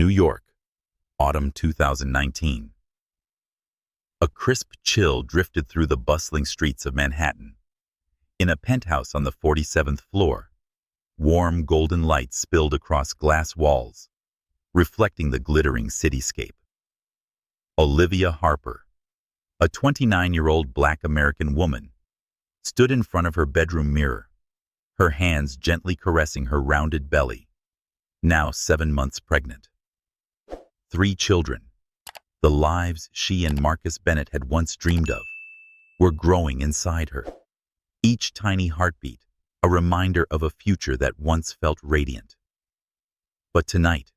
New York, autumn 2019. A crisp chill drifted through the bustling streets of Manhattan. In a penthouse on the 47th floor, warm golden light spilled across glass walls, reflecting the glittering cityscape. Olivia Harper, a 29-year-old Black American woman, stood in front of her bedroom mirror, her hands gently caressing her rounded belly, now 7 months pregnant. 3 children, the lives she and Marcus Bennett had once dreamed of, were growing inside her. Each tiny heartbeat, a reminder of a future that once felt radiant. But tonight,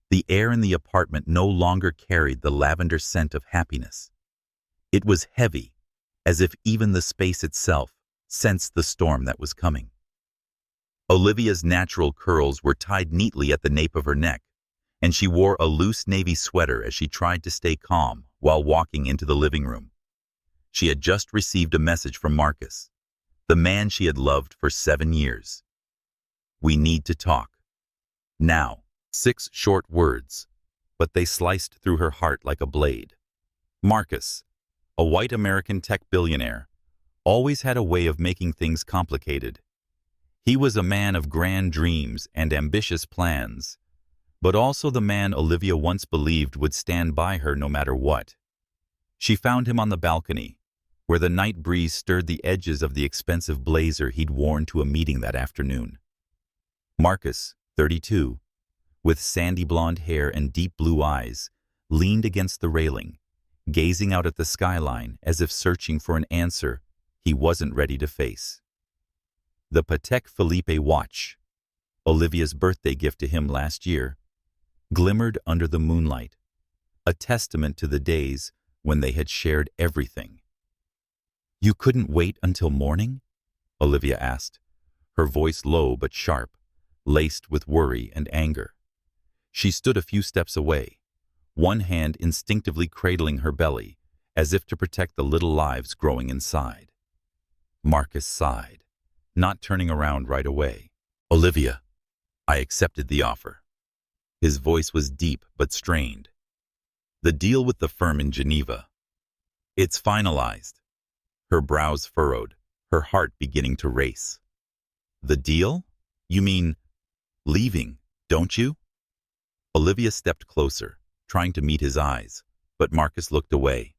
the air in the apartment no longer carried the lavender scent of happiness. It was heavy, as if even the space itself sensed the storm that was coming. Olivia's natural curls were tied neatly at the nape of her neck, and she wore a loose navy sweater as she tried to stay calm while walking into the living room. She had just received a message from Marcus, the man she had loved for 7 years. "We need to talk. Now." 6 short words, but they sliced through her heart like a blade. Marcus, a white American tech billionaire, always had a way of making things complicated. He was a man of grand dreams and ambitious plans, but also the man Olivia once believed would stand by her no matter what. She found him on the balcony, where the night breeze stirred the edges of the expensive blazer he'd worn to a meeting that afternoon. Marcus, 32, with sandy blonde hair and deep blue eyes, leaned against the railing, gazing out at the skyline as if searching for an answer he wasn't ready to face. The Patek Philippe watch, Olivia's birthday gift to him last year, glimmered under the moonlight, a testament to the days when they had shared everything. "You couldn't wait until morning?" Olivia asked, her voice low but sharp, laced with worry and anger. She stood a few steps away, one hand instinctively cradling her belly, as if to protect the little lives growing inside. Marcus sighed, not turning around right away. "Olivia, I accepted the offer." His voice was deep but strained. "The deal with the firm in Geneva. It's finalized." Her brows furrowed, her heart beginning to race. "The deal? You mean leaving, don't you?" Olivia stepped closer, trying to meet his eyes, but Marcus looked away.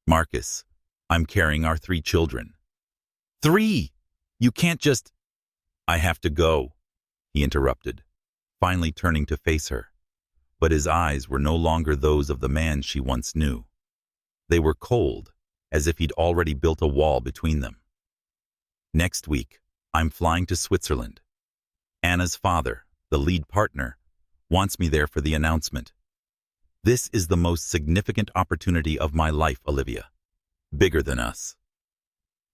"Marcus, I'm carrying our 3 children." "3! You can't just—" "I have to go," he interrupted, finally turning to face her. But his eyes were no longer those of the man she once knew. They were cold, as if he'd already built a wall between them. "Next week, I'm flying to Switzerland. Anna's father, the lead partner, wants me there for the announcement. This is the most significant opportunity of my life, Olivia. Bigger than us."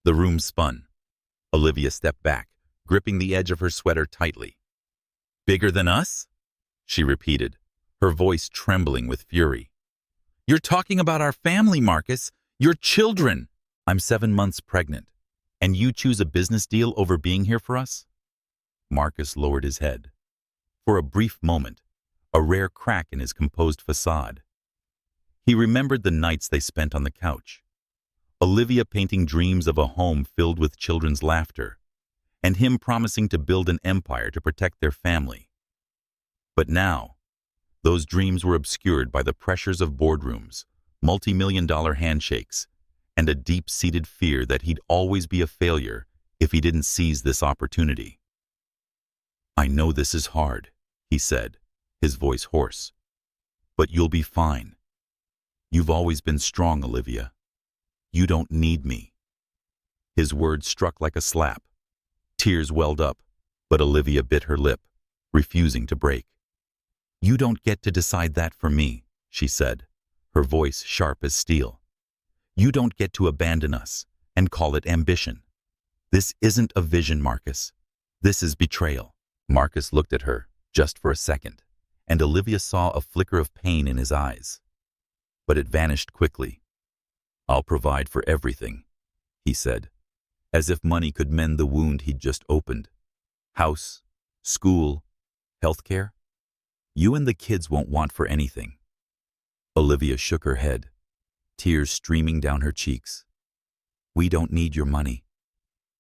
The room spun. Olivia stepped back, gripping the edge of her sweater tightly. "Bigger than us?" she repeated, her voice trembling with fury. "You're talking about our family, Marcus. Your children." "I'm 7 months pregnant, and you choose a business deal over being here for us?" Marcus lowered his head. For a brief moment, a rare crack in his composed facade. He remembered the nights they spent on the couch, Olivia painting dreams of a home filled with children's laughter, and him promising to build an empire to protect their family. But now, those dreams were obscured by the pressures of boardrooms, multi-million-dollar handshakes, and a deep-seated fear that he'd always be a failure if he didn't seize this opportunity. "I know this is hard," he said, his voice hoarse, "but you'll be fine. You've always been strong, Olivia. You don't need me." His words struck like a slap. Tears welled up, but Olivia bit her lip, refusing to break. "You don't get to decide that for me," she said, her voice sharp as steel. "You don't get to abandon us and call it ambition. This isn't a vision, Marcus. This is betrayal." Marcus looked at her, just for a second, and Olivia saw a flicker of pain in his eyes. But it vanished quickly. "I'll provide for everything," he said, as if money could mend the wound he'd just opened. "House, school, healthcare?" You and the kids won't want for anything." Olivia shook her head, tears streaming down her cheeks. "We don't need your money.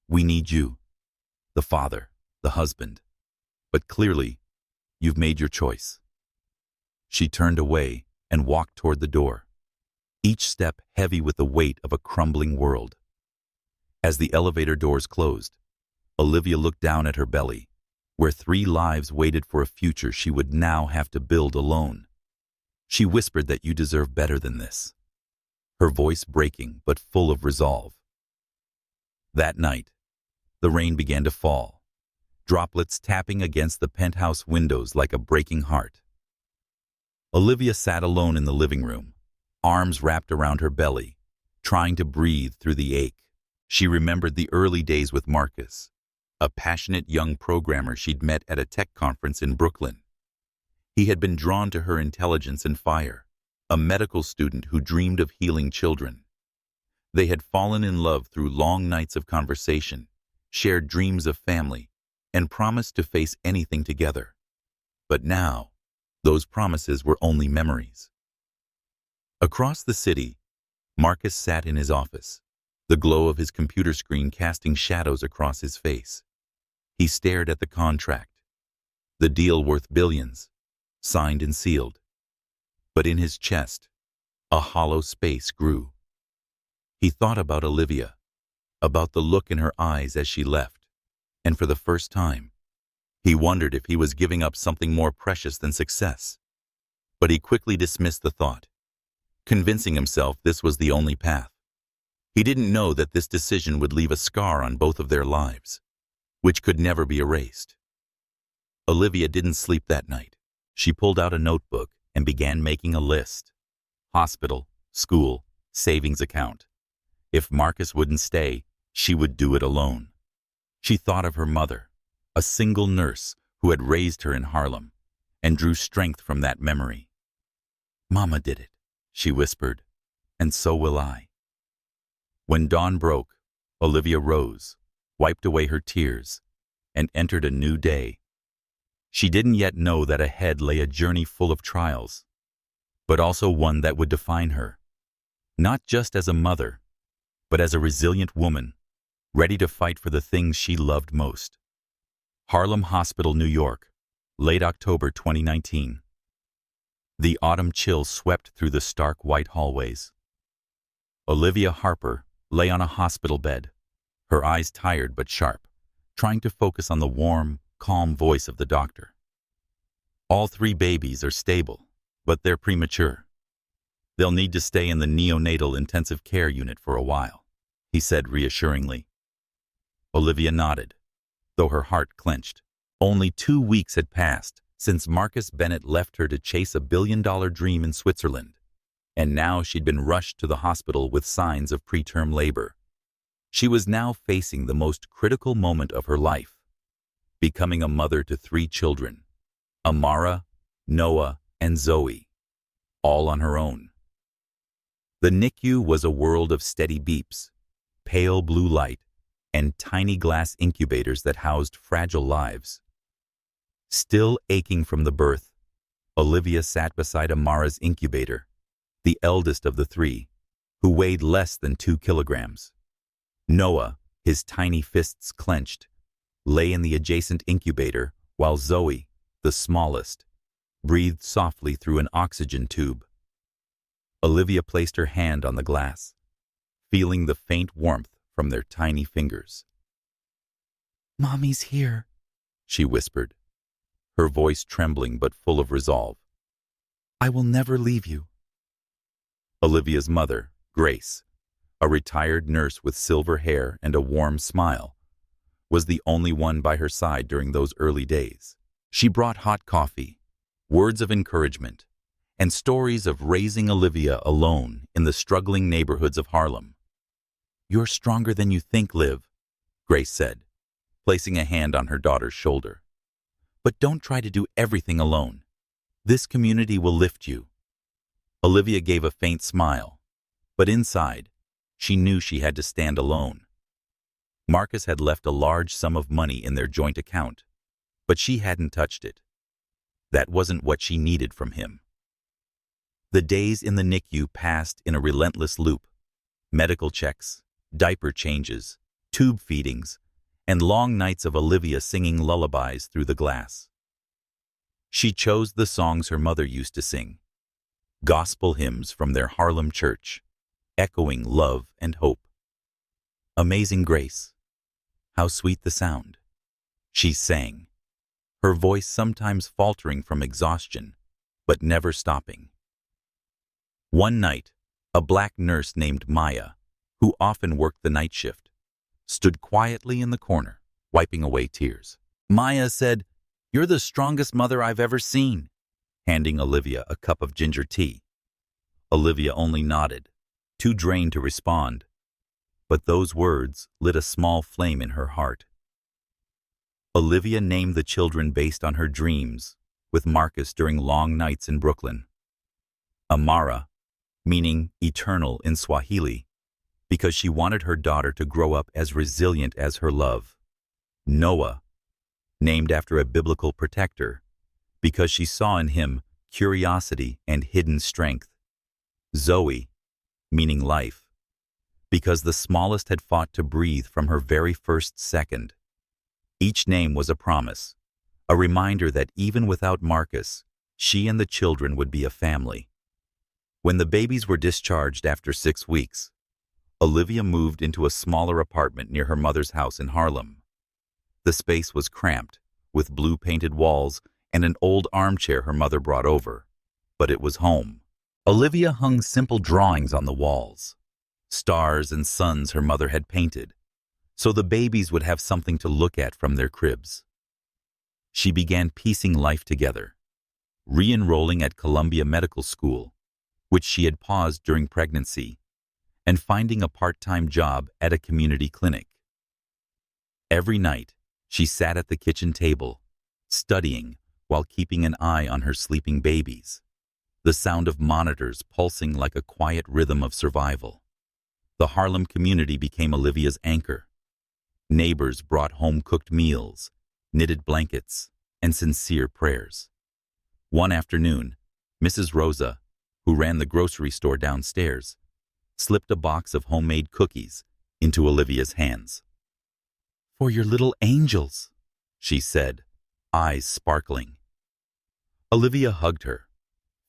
We need you, the father, the husband. But clearly, you've made your choice." She turned away and walked toward the door, each step heavy with the weight of a crumbling world. As the elevator doors closed, Olivia looked down at her belly, where 3 lives waited for a future she would now have to build alone. She whispered that you deserve better than this, her voice breaking but full of resolve. That night, the rain began to fall, droplets tapping against the penthouse windows like a breaking heart. Olivia sat alone in the living room, arms wrapped around her belly, trying to breathe through the ache. She remembered the early days with Marcus, a passionate young programmer she'd met at a tech conference in Brooklyn. He had been drawn to her intelligence and fire, a medical student who dreamed of healing children. They had fallen in love through long nights of conversation, shared dreams of family, and promised to face anything together. But now, those promises were only memories. Across the city, Marcus sat in his office, the glow of his computer screen casting shadows across his face. He stared at the contract, the deal worth billions, signed and sealed. But in his chest, a hollow space grew. He thought about Olivia, about the look in her eyes as she left, and for the first time, he wondered if he was giving up something more precious than success. But he quickly dismissed the thought, convincing himself this was the only path. He didn't know that this decision would leave a scar on both of their lives, which could never be erased. Olivia didn't sleep that night. She pulled out a notebook and began making a list. Hospital, school, savings account. If Marcus wouldn't stay, she would do it alone. She thought of her mother, a single nurse who had raised her in Harlem, and drew strength from that memory. "Mama did it," she whispered, "and so will I." When dawn broke, Olivia rose, wiped away her tears, and entered a new day. She didn't yet know that ahead lay a journey full of trials, but also one that would define her, not just as a mother, but as a resilient woman, ready to fight for the things she loved most. Harlem Hospital, New York, late October 2019. The autumn chill swept through the stark white hallways. Olivia Harper lay on a hospital bed, her eyes tired but sharp, trying to focus on the warm, calm voice of the doctor. "All 3 babies are stable, but they're premature. They'll need to stay in the neonatal intensive care unit for a while," he said reassuringly. Olivia nodded, though her heart clenched. Only 2 weeks had passed since Marcus Bennett left her to chase a billion-dollar dream in Switzerland, and now she'd been rushed to the hospital with signs of preterm labor. She was now facing the most critical moment of her life, becoming a mother to 3 children, Amara, Noah, and Zoe, all on her own. The NICU was a world of steady beeps, pale blue light, and tiny glass incubators that housed fragile lives. Still aching from the birth, Olivia sat beside Amara's incubator, the eldest of the 3, who weighed less than 2 kilograms. Noah, his tiny fists clenched, lay in the adjacent incubator, while Zoe, the smallest, breathed softly through an oxygen tube. Olivia placed her hand on the glass, feeling the faint warmth from their tiny fingers. "Mommy's here," she whispered, her voice trembling but full of resolve. "I will never leave you." Olivia's mother, Grace, a retired nurse with silver hair and a warm smile, was the only one by her side during those early days. She brought hot coffee, words of encouragement, and stories of raising Olivia alone in the struggling neighborhoods of Harlem. "You're stronger than you think, Liv," Grace said, placing a hand on her daughter's shoulder. "But don't try to do everything alone. This community will lift you." Olivia gave a faint smile, but inside, she knew she had to stand alone. Marcus had left a large sum of money in their joint account, but she hadn't touched it. That wasn't what she needed from him. The days in the NICU passed in a relentless loop. Medical checks, diaper changes, tube feedings, and long nights of Olivia singing lullabies through the glass. She chose the songs her mother used to sing, gospel hymns from their Harlem church, echoing love and hope. Amazing Grace, how sweet the sound, she sang, her voice sometimes faltering from exhaustion, but never stopping. One night, a black nurse named Maya, who often worked the night shift, stood quietly in the corner, wiping away tears. Maya said, "You're the strongest mother I've ever seen," handing Olivia a cup of ginger tea. Olivia only nodded, too drained to respond, but those words lit a small flame in her heart. Olivia named the children based on her dreams, with Marcus during long nights in Brooklyn. Amara, meaning eternal in Swahili, because she wanted her daughter to grow up as resilient as her love. Noah, named after a biblical protector, because she saw in him curiosity and hidden strength. Zoe, meaning life, because the smallest had fought to breathe from her very first second. Each name was a promise, a reminder that even without Marcus, she and the children would be a family. When the babies were discharged after 6 weeks, Olivia moved into a smaller apartment near her mother's house in Harlem. The space was cramped, with blue-painted walls and an old armchair her mother brought over, but it was home. Olivia hung simple drawings on the walls, stars and suns her mother had painted, so the babies would have something to look at from their cribs. She began piecing life together, re-enrolling at Columbia Medical School, which she had paused during pregnancy, and finding a part-time job at a community clinic. Every night, she sat at the kitchen table, studying while keeping an eye on her sleeping babies, the sound of monitors pulsing like a quiet rhythm of survival. The Harlem community became Olivia's anchor. Neighbors brought home-cooked meals, knitted blankets, and sincere prayers. One afternoon, Mrs. Rosa, who ran the grocery store downstairs, slipped a box of homemade cookies into Olivia's hands. "For your little angels," she said, eyes sparkling. Olivia hugged her,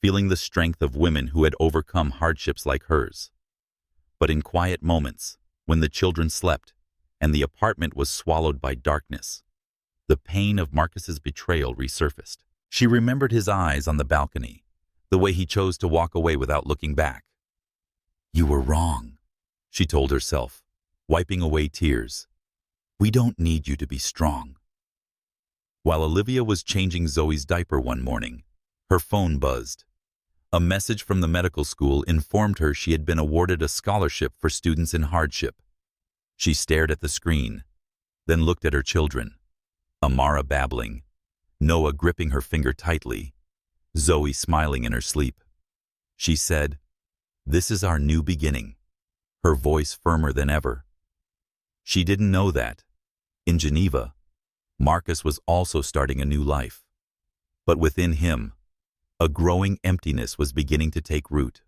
feeling the strength of women who had overcome hardships like hers. But in quiet moments, when the children slept and the apartment was swallowed by darkness, the pain of Marcus's betrayal resurfaced. She remembered his eyes on the balcony, the way he chose to walk away without looking back. "You were wrong," she told herself, wiping away tears. "We don't need you to be strong." While Olivia was changing Zoe's diaper one morning, her phone buzzed. A message from the medical school informed her she had been awarded a scholarship for students in hardship. She stared at the screen, then looked at her children, Amara babbling, Noah gripping her finger tightly, Zoe smiling in her sleep. She said, "This is our new beginning," her voice firmer than ever. She didn't know that, in Geneva, Marcus was also starting a new life. But within him, a growing emptiness was beginning to take root,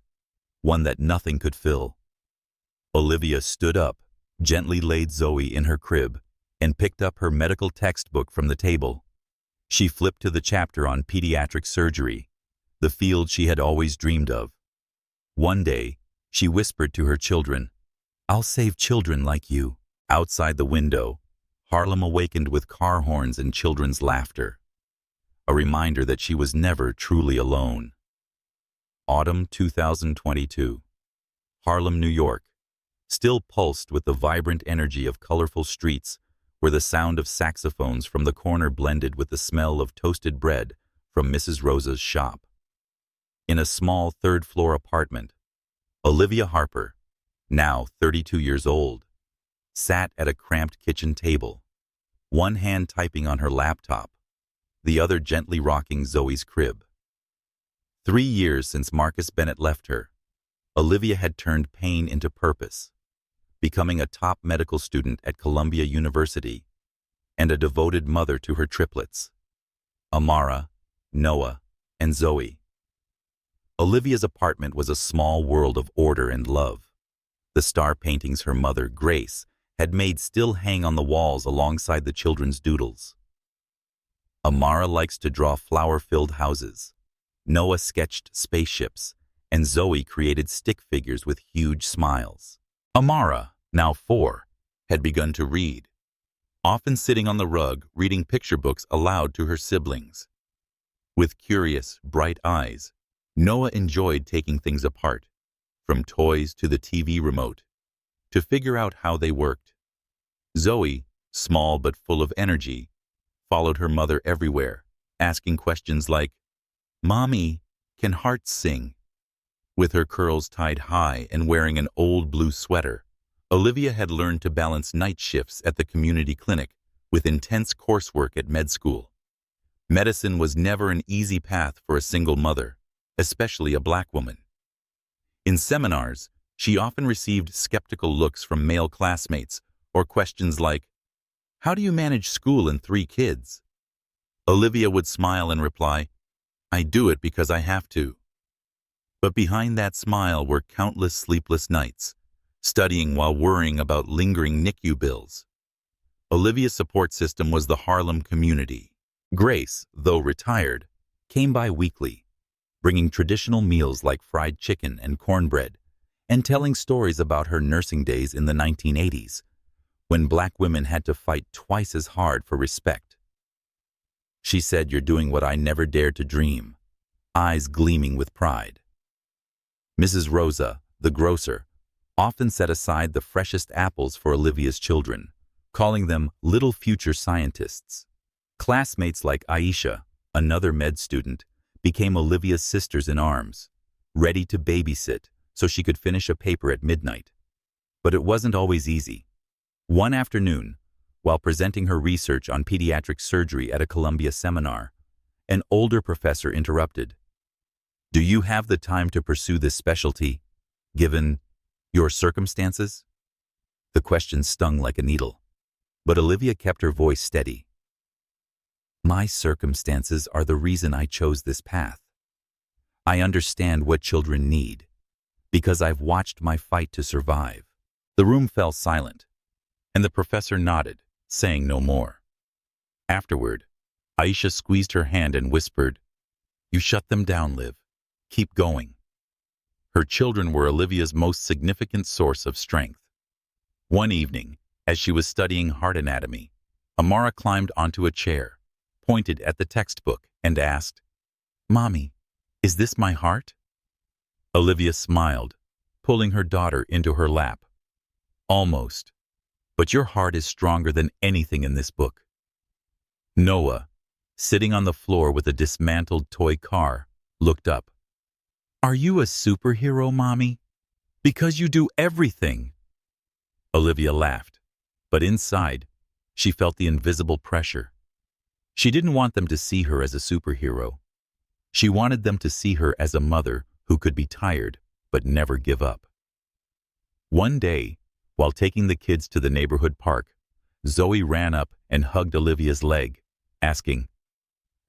one that nothing could fill. Olivia stood up, gently laid Zoe in her crib, and picked up her medical textbook from the table. She flipped to the chapter on pediatric surgery, the field she had always dreamed of. One day, she whispered to her children, "I'll save children like you." Outside the window, Harlem awakened with car horns and children's laughter, a reminder that she was never truly alone. Autumn 2022. Harlem, New York, still pulsed with the vibrant energy of colorful streets where the sound of saxophones from the corner blended with the smell of toasted bread from Mrs. Rosa's shop. In a small third-floor apartment, Olivia Harper, now 32 years old, sat at a cramped kitchen table, one hand typing on her laptop, the other gently rocking Zoe's crib. 3 years since Marcus Bennett left her, Olivia had turned pain into purpose, becoming a top medical student at Columbia University and a devoted mother to her triplets. Amara, Noah, and Zoe. Olivia's apartment was a small world of order and love. The star paintings her mother, Grace, had made still hang on the walls alongside the children's doodles. Amara likes to draw flower-filled houses. Noah sketched spaceships, and Zoe created stick figures with huge smiles. Amara, now 4, had begun to read, often sitting on the rug reading picture books aloud to her siblings. With curious, bright eyes, Noah enjoyed taking things apart, from toys to the TV remote, to figure out how they worked. Zoe, small but full of energy, followed her mother everywhere, asking questions like, "Mommy, can hearts sing?" With her curls tied high and wearing an old blue sweater, Olivia had learned to balance night shifts at the community clinic with intense coursework at med school. Medicine was never an easy path for a single mother, especially a black woman. In seminars, she often received skeptical looks from male classmates or questions like, "How do you manage school and 3 kids?" Olivia would smile and reply, "I do it because I have to." But behind that smile were countless sleepless nights, studying while worrying about lingering NICU bills. Olivia's support system was the Harlem community. Grace, though retired, came by weekly, bringing traditional meals like fried chicken and cornbread, and telling stories about her nursing days in the 1980s, when black women had to fight twice as hard for respect. She said, "You're doing what I never dared to dream," eyes gleaming with pride. Mrs. Rosa, the grocer, often set aside the freshest apples for Olivia's children, calling them little future scientists. Classmates like Aisha, another med student, became Olivia's sisters in arms, ready to babysit so she could finish a paper at midnight. But it wasn't always easy. One afternoon, while presenting her research on pediatric surgery at a Columbia seminar, an older professor interrupted. "Do you have the time to pursue this specialty, given your circumstances?" The question stung like a needle, but Olivia kept her voice steady. "My circumstances are the reason I chose this path. I understand what children need, because I've watched my fight to survive." The room fell silent, and the professor nodded, saying no more. Afterward, Aisha squeezed her hand and whispered, "You shut them down, Liv. Keep going." Her children were Olivia's most significant source of strength. One evening, as she was studying heart anatomy, Amara climbed onto a chair, pointed at the textbook, and asked, "Mommy, is this my heart?" Olivia smiled, pulling her daughter into her lap. "Almost, but your heart is stronger than anything in this book." Noah, sitting on the floor with a dismantled toy car, looked up. "Are you a superhero, Mommy? Because you do everything." Olivia laughed, but inside, she felt the invisible pressure. She didn't want them to see her as a superhero. She wanted them to see her as a mother who could be tired but never give up. One day, while taking the kids to the neighborhood park, Zoe ran up and hugged Olivia's leg, asking,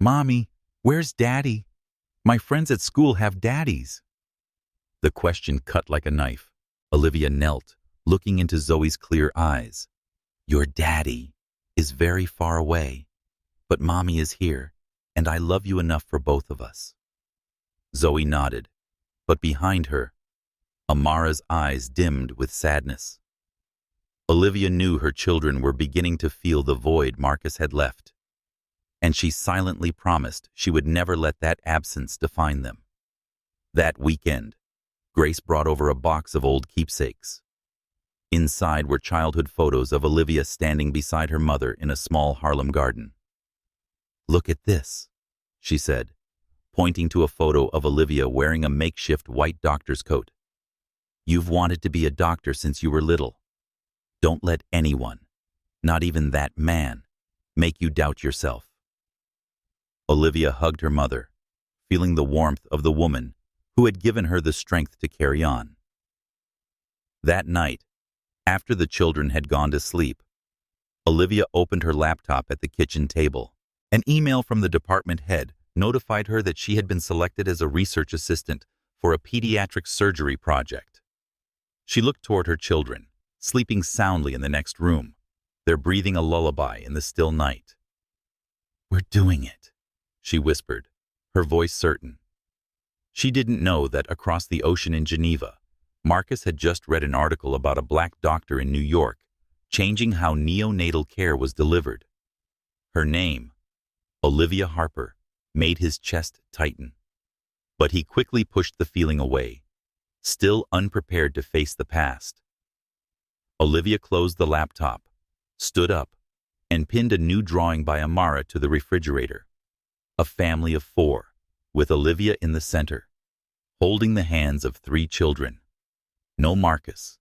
"Mommy, where's Daddy? My friends at school have daddies." The question cut like a knife. Olivia knelt, looking into Zoe's clear eyes. "Your daddy is very far away, but Mommy is here, and I love you enough for both of us." Zoe nodded, but behind her, Amara's eyes dimmed with sadness. Olivia knew her children were beginning to feel the void Marcus had left, and she silently promised she would never let that absence define them. That weekend, Grace brought over a box of old keepsakes. Inside were childhood photos of Olivia standing beside her mother in a small Harlem garden. "Look at this," she said, pointing to a photo of Olivia wearing a makeshift white doctor's coat. "You've wanted to be a doctor since you were little. Don't let anyone, not even that man, make you doubt yourself." Olivia hugged her mother, feeling the warmth of the woman who had given her the strength to carry on. That night, after the children had gone to sleep, Olivia opened her laptop at the kitchen table. An email from the department head notified her that she had been selected as a research assistant for a pediatric surgery project. She looked toward her children, sleeping soundly in the next room, their breathing a lullaby in the still night. "We're doing it," she whispered, her voice certain. She didn't know that across the ocean in Geneva, Marcus had just read an article about a black doctor in New York changing how neonatal care was delivered. Her name, Olivia Harper, made his chest tighten. But he quickly pushed the feeling away, still unprepared to face the past. Olivia closed the laptop, stood up, and pinned a new drawing by Amara to the refrigerator. A family of 4, with Olivia in the center, holding the hands of 3 children. No Marcus,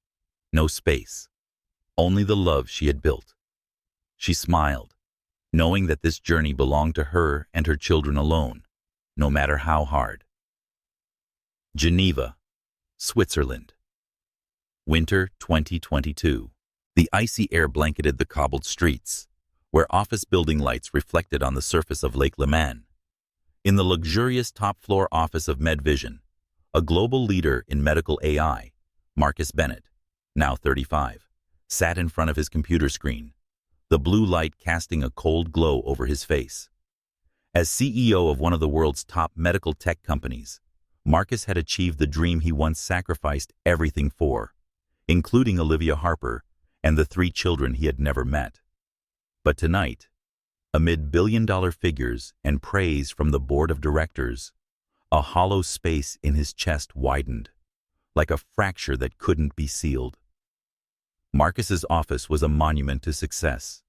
no space, only the love she had built. She smiled, knowing that this journey belonged to her and her children alone, no matter how hard. Geneva, Switzerland. Winter 2022. The icy air blanketed the cobbled streets, where office building lights reflected on the surface of Lake Léman. In the luxurious top-floor office of MedVision, a global leader in medical AI, Marcus Bennett, now 35, sat in front of his computer screen, the blue light casting a cold glow over his face. As CEO of one of the world's top medical tech companies, Marcus had achieved the dream he once sacrificed everything for, including Olivia Harper and the 3 children he had never met. But tonight, amid billion-dollar figures and praise from the board of directors, a hollow space in his chest widened, like a fracture that couldn't be sealed. Marcus's office was a monument to success.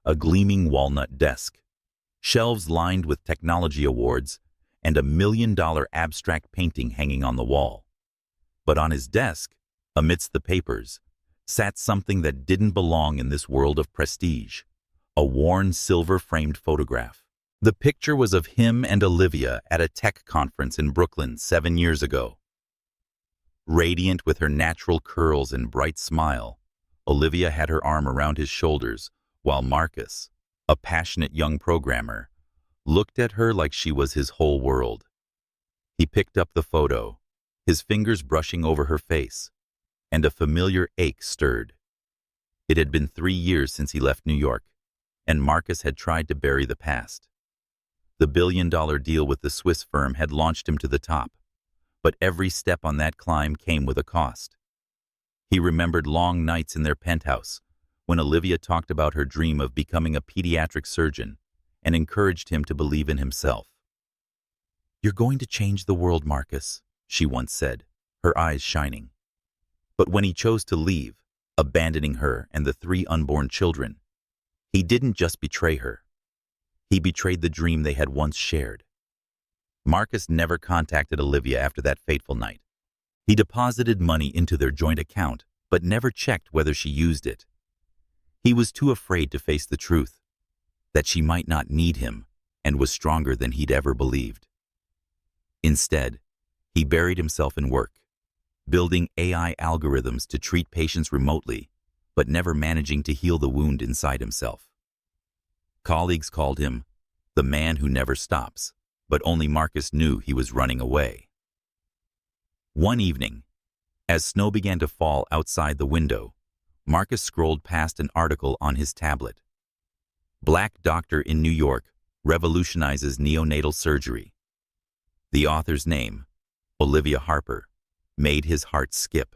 A gleaming walnut desk, shelves lined with technology awards, and a $1 million abstract painting hanging on the wall. But on his desk, amidst the papers, sat something that didn't belong in this world of prestige: a worn silver-framed photograph. The picture was of him and Olivia at a tech conference in Brooklyn 7 years ago. Radiant with her natural curls and bright smile, Olivia had her arm around his shoulders, while Marcus, a passionate young programmer, looked at her like she was his whole world. He picked up the photo, his fingers brushing over her face, and a familiar ache stirred. It had been 3 years since he left New York, and Marcus had tried to bury the past. The billion-dollar deal with the Swiss firm had launched him to the top, but every step on that climb came with a cost. He remembered long nights in their penthouse, when Olivia talked about her dream of becoming a pediatric surgeon and encouraged him to believe in himself. "You're going to change the world, Marcus," she once said, her eyes shining. But when he chose to leave, abandoning her and the 3 unborn children, he didn't just betray her. He betrayed the dream they had once shared. Marcus never contacted Olivia after that fateful night. He deposited money into their joint account, but never checked whether she used it. He was too afraid to face the truth, that she might not need him and was stronger than he'd ever believed. Instead, he buried himself in work, building AI algorithms to treat patients remotely, but never managing to heal the wound inside himself. Colleagues called him the man who never stops, but only Marcus knew he was running away. One evening, as snow began to fall outside the window, Marcus scrolled past an article on his tablet. Black doctor in New York revolutionizes neonatal surgery. The author's name, Olivia Harper, made his heart skip.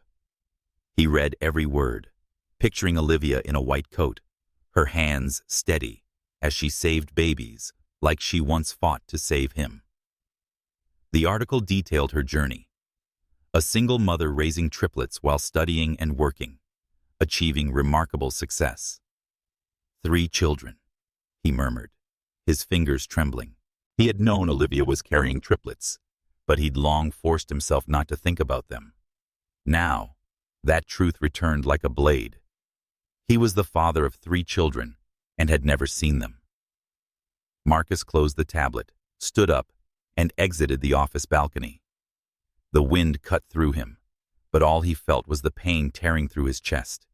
He read every word, picturing Olivia in a white coat, her hands steady as she saved babies like she once fought to save him. The article detailed her journey. A single mother raising triplets while studying and working, achieving remarkable success. 3 children, he murmured, his fingers trembling. He had known Olivia was carrying triplets, but he'd long forced himself not to think about them. Now, that truth returned like a blade. He was the father of 3 children and had never seen them. Marcus closed the tablet, stood up, and exited the office balcony. The wind cut through him, but all he felt was the pain tearing through his chest.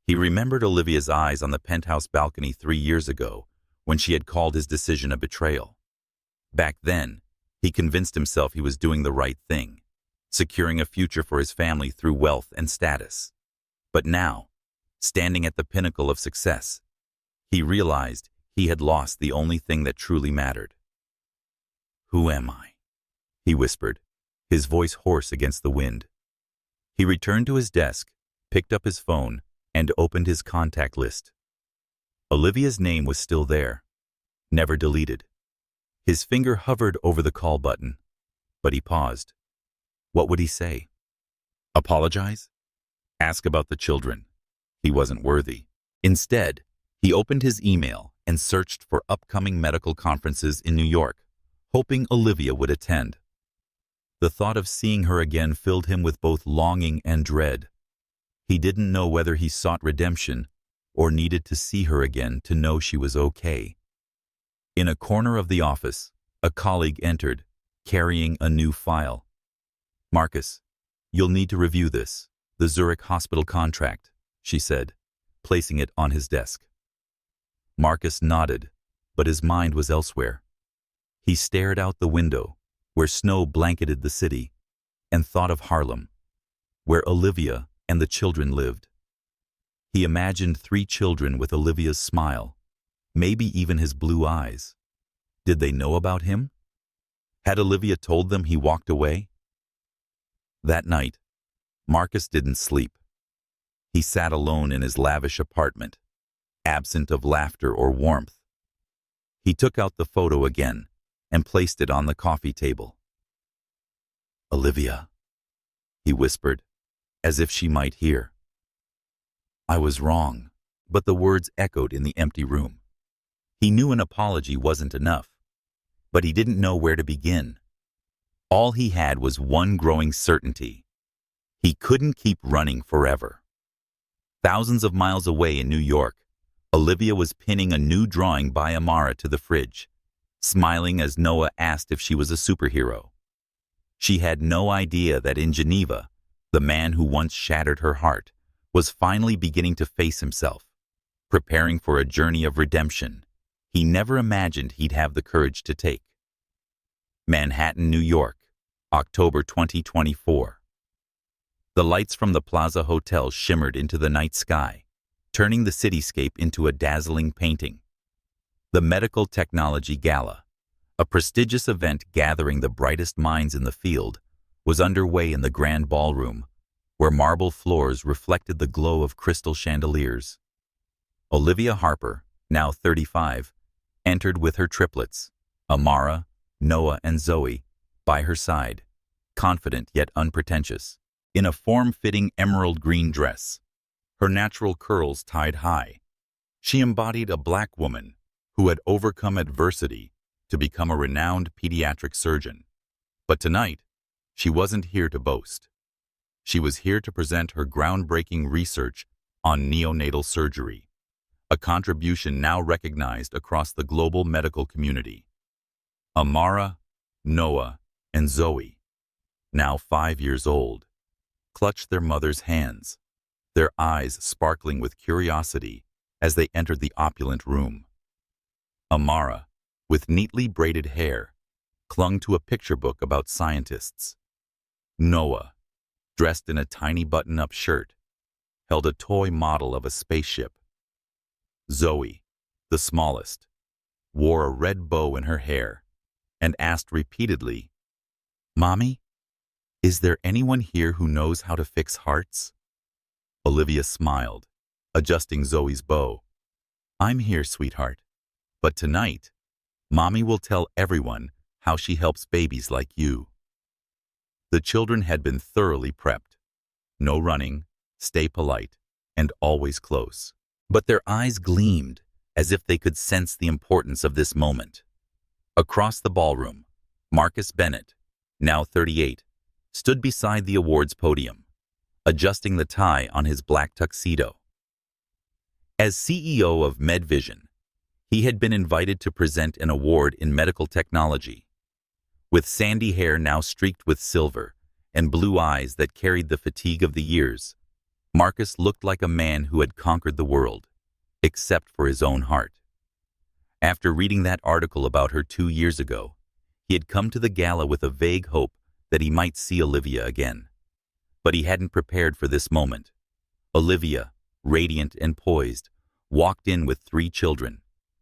He remembered Olivia's eyes on the penthouse balcony 3 years ago when she had called his decision a betrayal. Back then, he convinced himself he was doing the right thing, securing a future for his family through wealth and status. But now, standing at the pinnacle of success, he realized he had lost the only thing that truly mattered. "Who am I?" he whispered, his voice hoarse against the wind. He returned to his desk, picked up his phone, and opened his contact list. Olivia's name was still there, never deleted. His finger hovered over the call button, but he paused. What would he say? Apologize? Ask about the children. He wasn't worthy. Instead, he opened his email and searched for upcoming medical conferences in New York, hoping Olivia would attend. The thought of seeing her again filled him with both longing and dread. He didn't know whether he sought redemption or needed to see her again to know she was okay. In a corner of the office, a colleague entered, carrying a new file. "Marcus, you'll need to review this, the Zurich hospital contract," she said, placing it on his desk. Marcus nodded, but his mind was elsewhere. He stared out the window, where snow blanketed the city, and thought of Harlem, where Olivia and the children lived. He imagined 3 children with Olivia's smile, maybe even his blue eyes. Did they know about him? Had Olivia told them he walked away? That night, Marcus didn't sleep. He sat alone in his lavish apartment, absent of laughter or warmth. He took out the photo again and placed it on the coffee table. "Olivia," he whispered, as if she might hear. "I was wrong," but the words echoed in the empty room. He knew an apology wasn't enough, but he didn't know where to begin. All he had was one growing certainty. He couldn't keep running forever. Thousands of miles away in New York, Olivia was pinning a new drawing by Amara to the fridge, smiling as Noah asked if she was a superhero. She had no idea that in Geneva, the man who once shattered her heart was finally beginning to face himself, preparing for a journey of redemption he never imagined he'd have the courage to take. Manhattan, New York, October 2024. The lights from the Plaza Hotel shimmered into the night sky, turning the cityscape into a dazzling painting. The Medical Technology Gala, a prestigious event gathering the brightest minds in the field, was underway in the grand ballroom, where marble floors reflected the glow of crystal chandeliers. Olivia Harper, now 35, entered with her triplets, Amara, Noah, and Zoe, by her side, confident yet unpretentious, in a form-fitting emerald green dress, her natural curls tied high. She embodied a black woman who had overcome adversity to become a renowned pediatric surgeon. But tonight, she wasn't here to boast. She was here to present her groundbreaking research on neonatal surgery, a contribution now recognized across the global medical community. Amara, Noah, and Zoe, now 5 years old, clutched their mother's hands, their eyes sparkling with curiosity as they entered the opulent room. Amara, with neatly braided hair, clung to a picture book about scientists. Noah, dressed in a tiny button-up shirt, held a toy model of a spaceship. Zoe, the smallest, wore a red bow in her hair and asked repeatedly, "Mommy, is there anyone here who knows how to fix hearts?" Olivia smiled, adjusting Zoe's bow. "I'm here, sweetheart. But tonight, Mommy will tell everyone how she helps babies like you." The children had been thoroughly prepped. No running, stay polite, and always close. But their eyes gleamed as if they could sense the importance of this moment. Across the ballroom, Marcus Bennett, now 38, stood beside the awards podium, adjusting the tie on his black tuxedo. As CEO of MedVision, he had been invited to present an award in medical technology. With sandy hair now streaked with silver and blue eyes that carried the fatigue of the years, Marcus looked like a man who had conquered the world, except for his own heart. After reading that article about her 2 years ago, He had come to the gala with a vague hope that he might see Olivia again. But he hadn't prepared for this moment. Olivia, radiant and poised, walked in with 3 children,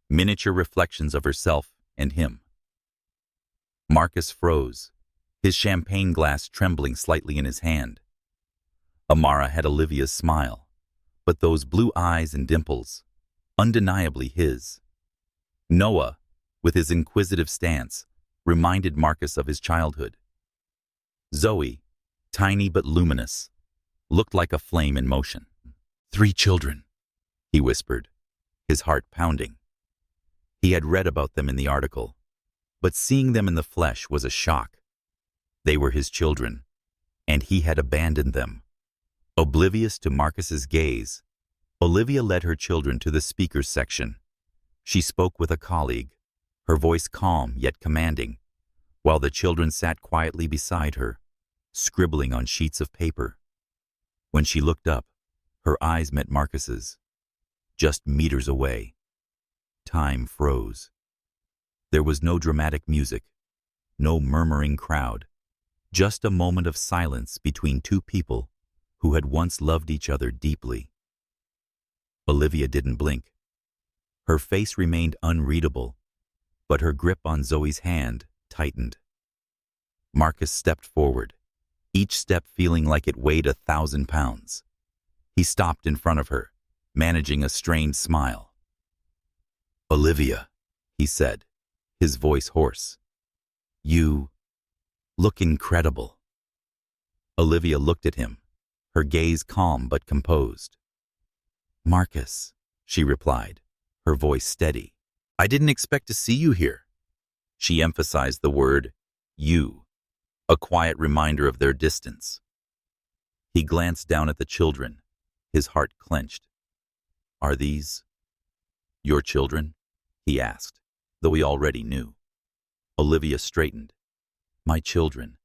miniature reflections of herself and him. Marcus froze, his champagne glass trembling slightly in his hand. Amara had Olivia's smile, but those blue eyes and dimples, undeniably his. Noah, with his inquisitive stance, reminded Marcus of his childhood. Zoe, tiny but luminous, looked like a flame in motion. 3 children, he whispered, his heart pounding. He had read about them in the article, but seeing them in the flesh was a shock. They were his children, and he had abandoned them. Oblivious to Marcus's gaze, Olivia led her children to the speakers section. She spoke with a colleague, her voice calm yet commanding, while the children sat quietly beside her, scribbling on sheets of paper. When she looked up, her eyes met Marcus's. Just meters away. Time froze. There was no dramatic music, no murmuring crowd, just a moment of silence between 2 people who had once loved each other deeply. Olivia didn't blink. Her face remained unreadable, but her grip on Zoe's hand tightened. Marcus stepped forward, each step feeling like it weighed 1,000 pounds. He stopped in front of her, managing a strained smile. "Olivia," he said, his voice hoarse. "You look incredible." Olivia looked at him, her gaze calm but composed. "Marcus," she replied, her voice steady. "I didn't expect to see you here." She emphasized the word, you, a quiet reminder of their distance. He glanced down at the children, his heart clenched. "Are these your children?" he asked, though he already knew. Olivia straightened. "My children.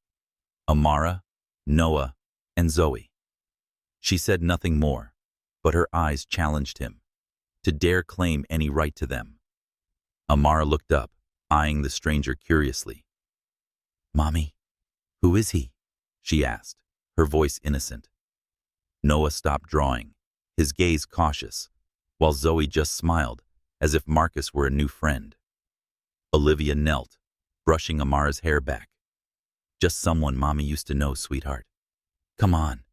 Amara, Noah, and Zoe." She said nothing more, but her eyes challenged him to dare claim any right to them. Amara looked up, eyeing the stranger curiously. "Mommy, who is he?" she asked, her voice innocent. Noah stopped drawing, his gaze cautious, while Zoe just smiled, as if Marcus were a new friend. Olivia knelt, brushing Amara's hair back. "Just someone Mommy used to know, sweetheart. Come on,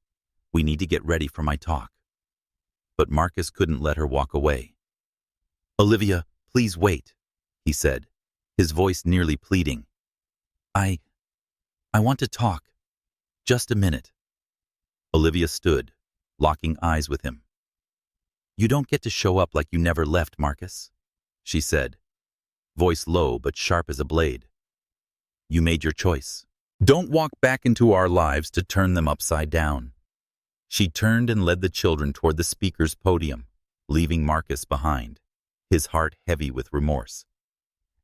we need to get ready for my talk." But Marcus couldn't let her walk away. "Olivia, please wait," he said, his voice nearly pleading. I want to talk. Just a minute." Olivia stood, locking eyes with him. "You don't get to show up like you never left, Marcus," she said, voice low but sharp as a blade. "You made your choice. Don't walk back into our lives to turn them upside down." She turned and led the children toward the speaker's podium, leaving Marcus behind, his heart heavy with remorse.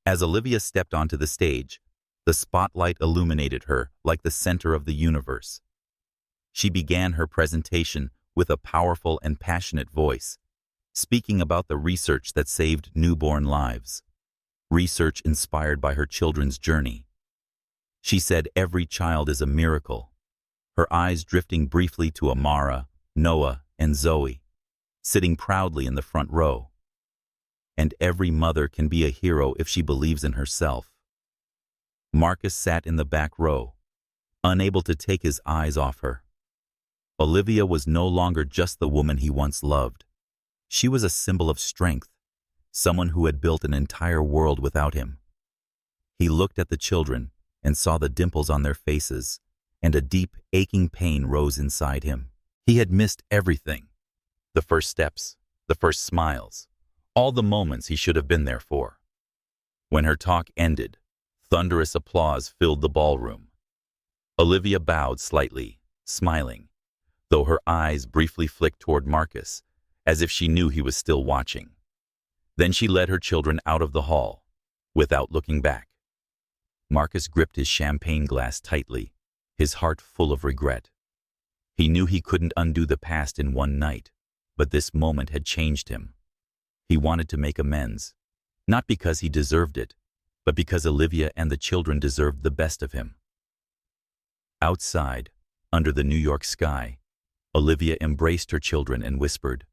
As Olivia stepped onto the stage, the spotlight illuminated her like the center of the universe. She began her presentation with a powerful and passionate voice, speaking about the research that saved newborn lives, research inspired by her children's journey. She said every child is a miracle, her eyes drifting briefly to Amara, Noah, and Zoe, sitting proudly in the front row. And every mother can be a hero if she believes in herself. Marcus sat in the back row, unable to take his eyes off her. Olivia was no longer just the woman he once loved. She was a symbol of strength, someone who had built an entire world without him. He looked at the children and saw the dimples on their faces, and a deep, aching pain rose inside him. He had missed everything. The first steps, the first smiles, all the moments he should have been there for. When her talk ended, thunderous applause filled the ballroom. Olivia bowed slightly, smiling, though her eyes briefly flicked toward Marcus, as if she knew he was still watching. Then she led her children out of the hall, without looking back. Marcus gripped his champagne glass tightly, his heart full of regret. He knew he couldn't undo the past in one night, but this moment had changed him. He wanted to make amends, not because he deserved it, but because Olivia and the children deserved the best of him. Outside, under the New York sky, Olivia embraced her children and whispered,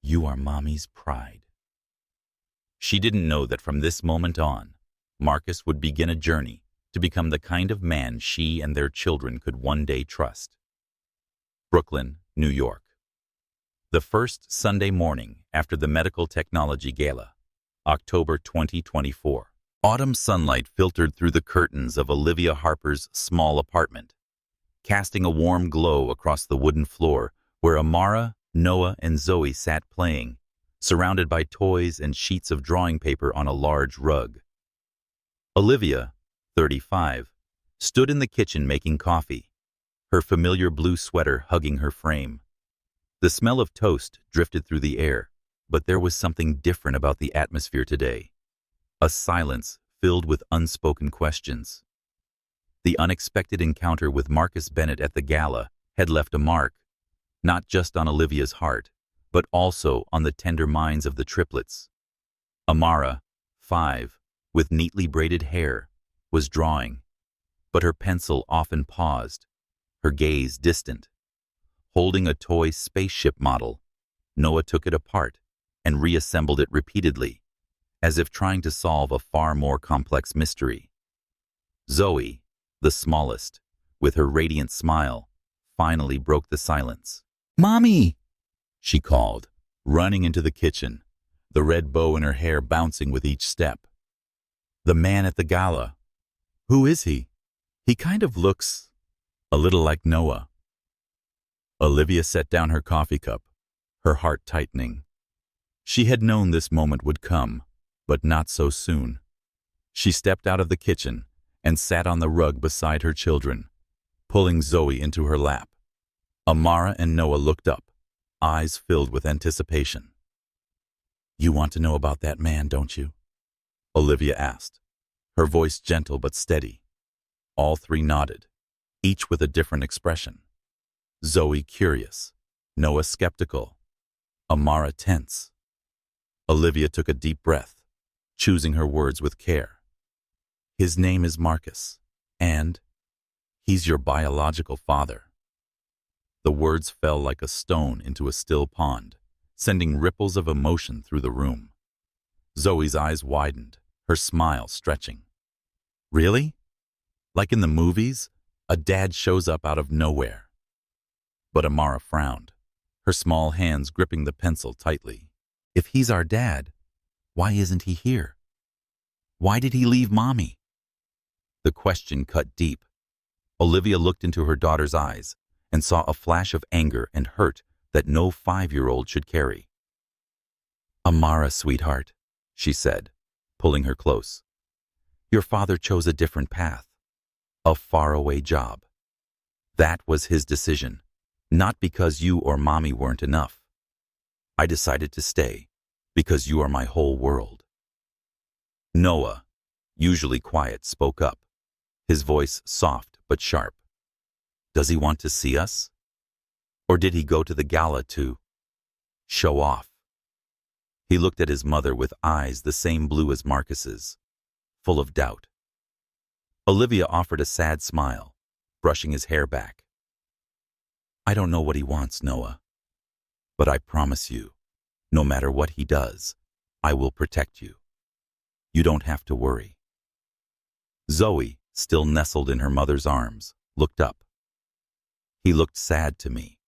"You are Mommy's pride." She didn't know that from this moment on, Marcus would begin a journey to become the kind of man she and their children could one day trust. Brooklyn, New York. The first Sunday morning after the Medical Technology Gala, October 2024. Autumn sunlight filtered through the curtains of Olivia Harper's small apartment, casting a warm glow across the wooden floor where Amara, Noah, and Zoe sat playing, surrounded by toys and sheets of drawing paper on a large rug. Olivia, 35, stood in the kitchen making coffee, her familiar blue sweater hugging her frame. The smell of toast drifted through the air, but there was something different about the atmosphere today. A silence filled with unspoken questions. The unexpected encounter with Marcus Bennett at the gala had left a mark, not just on Olivia's heart, but also on the tender minds of the triplets. Amara, 5, with neatly braided hair, was drawing, but her pencil often paused, her gaze distant. Holding a toy spaceship model, Noah took it apart and reassembled it repeatedly, as if trying to solve a far more complex mystery. Zoe, the smallest, with her radiant smile, finally broke the silence. "Mommy!" she called, running into the kitchen, the red bow in her hair bouncing with each step. "The man at the gala. Who is he? He kind of looks a little like Noah." Olivia set down her coffee cup, her heart tightening. She had known this moment would come, but not so soon. She stepped out of the kitchen and sat on the rug beside her children, pulling Zoe into her lap. Amara and Noah looked up, eyes filled with anticipation. "You want to know about that man, don't you?" Olivia asked, her voice gentle but steady. All three nodded, each with a different expression. Zoe curious, Noah skeptical, Amara tense. Olivia took a deep breath, choosing her words with care. "His name is Marcus, and he's your biological father." The words fell like a stone into a still pond, sending ripples of emotion through the room. Zoe's eyes widened, her smile stretching. "Really? Like in the movies, a dad shows up out of nowhere?" But Amara frowned, her small hands gripping the pencil tightly. "If he's our dad, why isn't he here? Why did he leave Mommy?" The question cut deep. Olivia looked into her daughter's eyes and saw a flash of anger and hurt that no 5-year-old should carry. "Amara, sweetheart," she said, pulling her close. "Your father chose a different path, a faraway job. That was his decision, not because you or Mommy weren't enough. I decided to stay because you are my whole world." Noah, usually quiet, spoke up, his voice soft but sharp. "Does he want to see us? Or did he go to the gala to show off?" He looked at his mother with eyes the same blue as Marcus's, full of doubt. Olivia offered a sad smile, brushing his hair back. "I don't know what he wants, Noah. But I promise you, no matter what he does, I will protect you. You don't have to worry." Zoe, still nestled in her mother's arms, looked up. "He looked sad to me."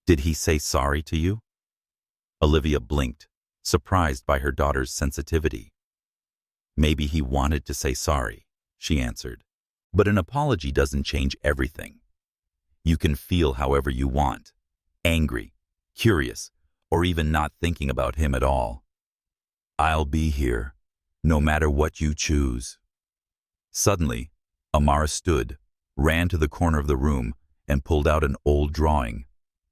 "Did he say sorry to you?" Olivia blinked, surprised by her daughter's sensitivity. "Maybe he wanted to say sorry," she answered. "But an apology doesn't change everything. You can feel however you want, angry, curious, or even not thinking about him at all. I'll be here, no matter what you choose." Suddenly, Amara stood, ran to the corner of the room, and pulled out an old drawing,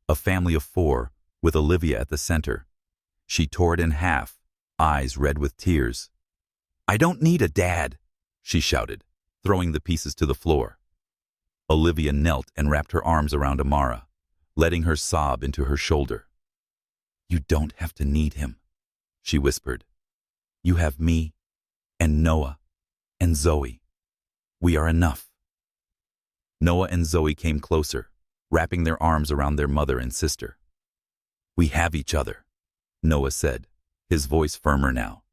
a family of 4, with Olivia at the center. She tore it in half, eyes red with tears. "I don't need a dad," she shouted, throwing the pieces to the floor. Olivia knelt and wrapped her arms around Amara, letting her sob into her shoulder. "You don't have to need him," she whispered. "You have me, and Noah, and Zoe. We are enough." Noah and Zoe came closer, wrapping their arms around their mother and sister. "We have each other," Noah said, his voice firmer now.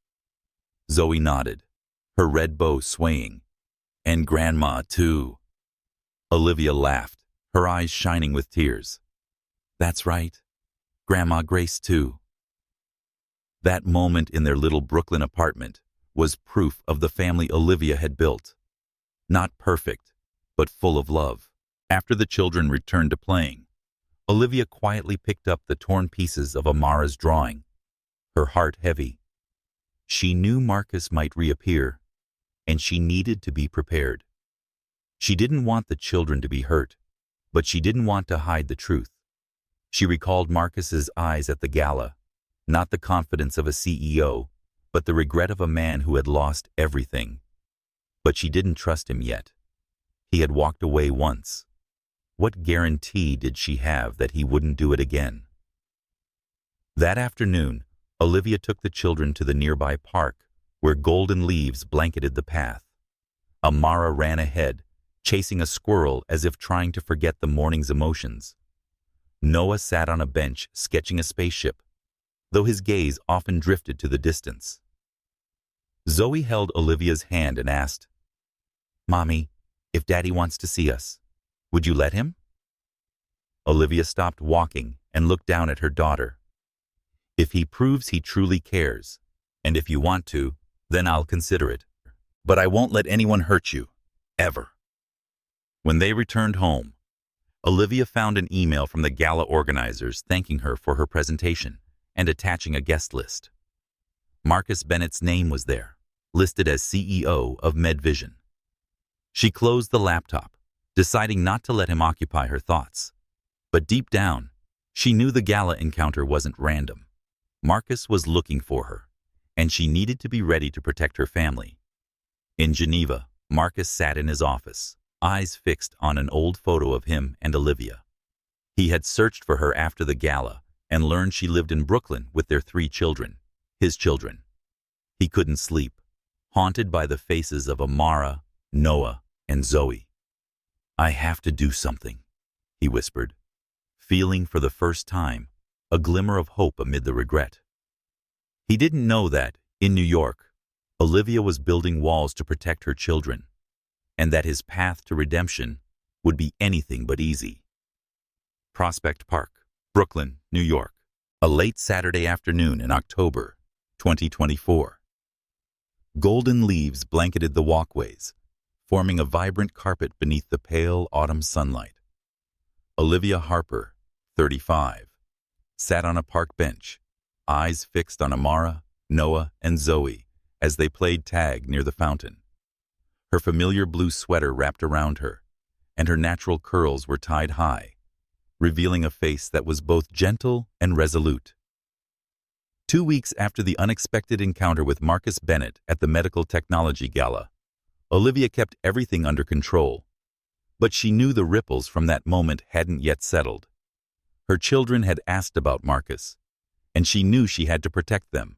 Zoe nodded, her red bow swaying. "And Grandma, too." Olivia laughed, her eyes shining with tears. "That's right. Grandma Grace, too." That moment in their little Brooklyn apartment was proof of the family Olivia had built. Not perfect, but full of love. After the children returned to playing, Olivia quietly picked up the torn pieces of Amara's drawing, her heart heavy. She knew Marcus might reappear, and she needed to be prepared. She didn't want the children to be hurt, but she didn't want to hide the truth. She recalled Marcus's eyes at the gala, not the confidence of a CEO, but the regret of a man who had lost everything. But she didn't trust him yet. He had walked away once. What guarantee did she have that he wouldn't do it again? That afternoon, Olivia took the children to the nearby park, where golden leaves blanketed the path. Amara ran ahead, chasing a squirrel as if trying to forget the morning's emotions. Noah sat on a bench sketching a spaceship, though his gaze often drifted to the distance. Zoe held Olivia's hand and asked, "Mommy, if Daddy wants to see us, would you let him?" Olivia stopped walking and looked down at her daughter. "If he proves he truly cares, and if you want to, then I'll consider it. But I won't let anyone hurt you, ever." When they returned home, Olivia found an email from the gala organizers thanking her for her presentation and attaching a guest list. Marcus Bennett's name was there, listed as CEO of MedVision. She closed the laptop, deciding not to let him occupy her thoughts. But deep down, she knew the gala encounter wasn't random. Marcus was looking for her, and she needed to be ready to protect her family. In Geneva, Marcus sat in his office, eyes fixed on an old photo of him and Olivia. He had searched for her after the gala and learned she lived in Brooklyn with their 3 children, his children. He couldn't sleep, haunted by the faces of Amara, Noah, and Zoe. "I have to do something," he whispered, feeling for the first time a glimmer of hope amid the regret. He didn't know that, in New York, Olivia was building walls to protect her children, and that his path to redemption would be anything but easy. Prospect Park, Brooklyn, New York, a late Saturday afternoon in October 2024. Golden leaves blanketed the walkways, forming a vibrant carpet beneath the pale autumn sunlight. Olivia Harper, 35, sat on a park bench, eyes fixed on Amara, Noah, and Zoe as they played tag near the fountain. Her familiar blue sweater wrapped around her, and her natural curls were tied high, revealing a face that was both gentle and resolute. 2 weeks after the unexpected encounter with Marcus Bennett at the Medical Technology Gala, Olivia kept everything under control. But she knew the ripples from that moment hadn't yet settled. Her children had asked about Marcus, and she knew she had to protect them,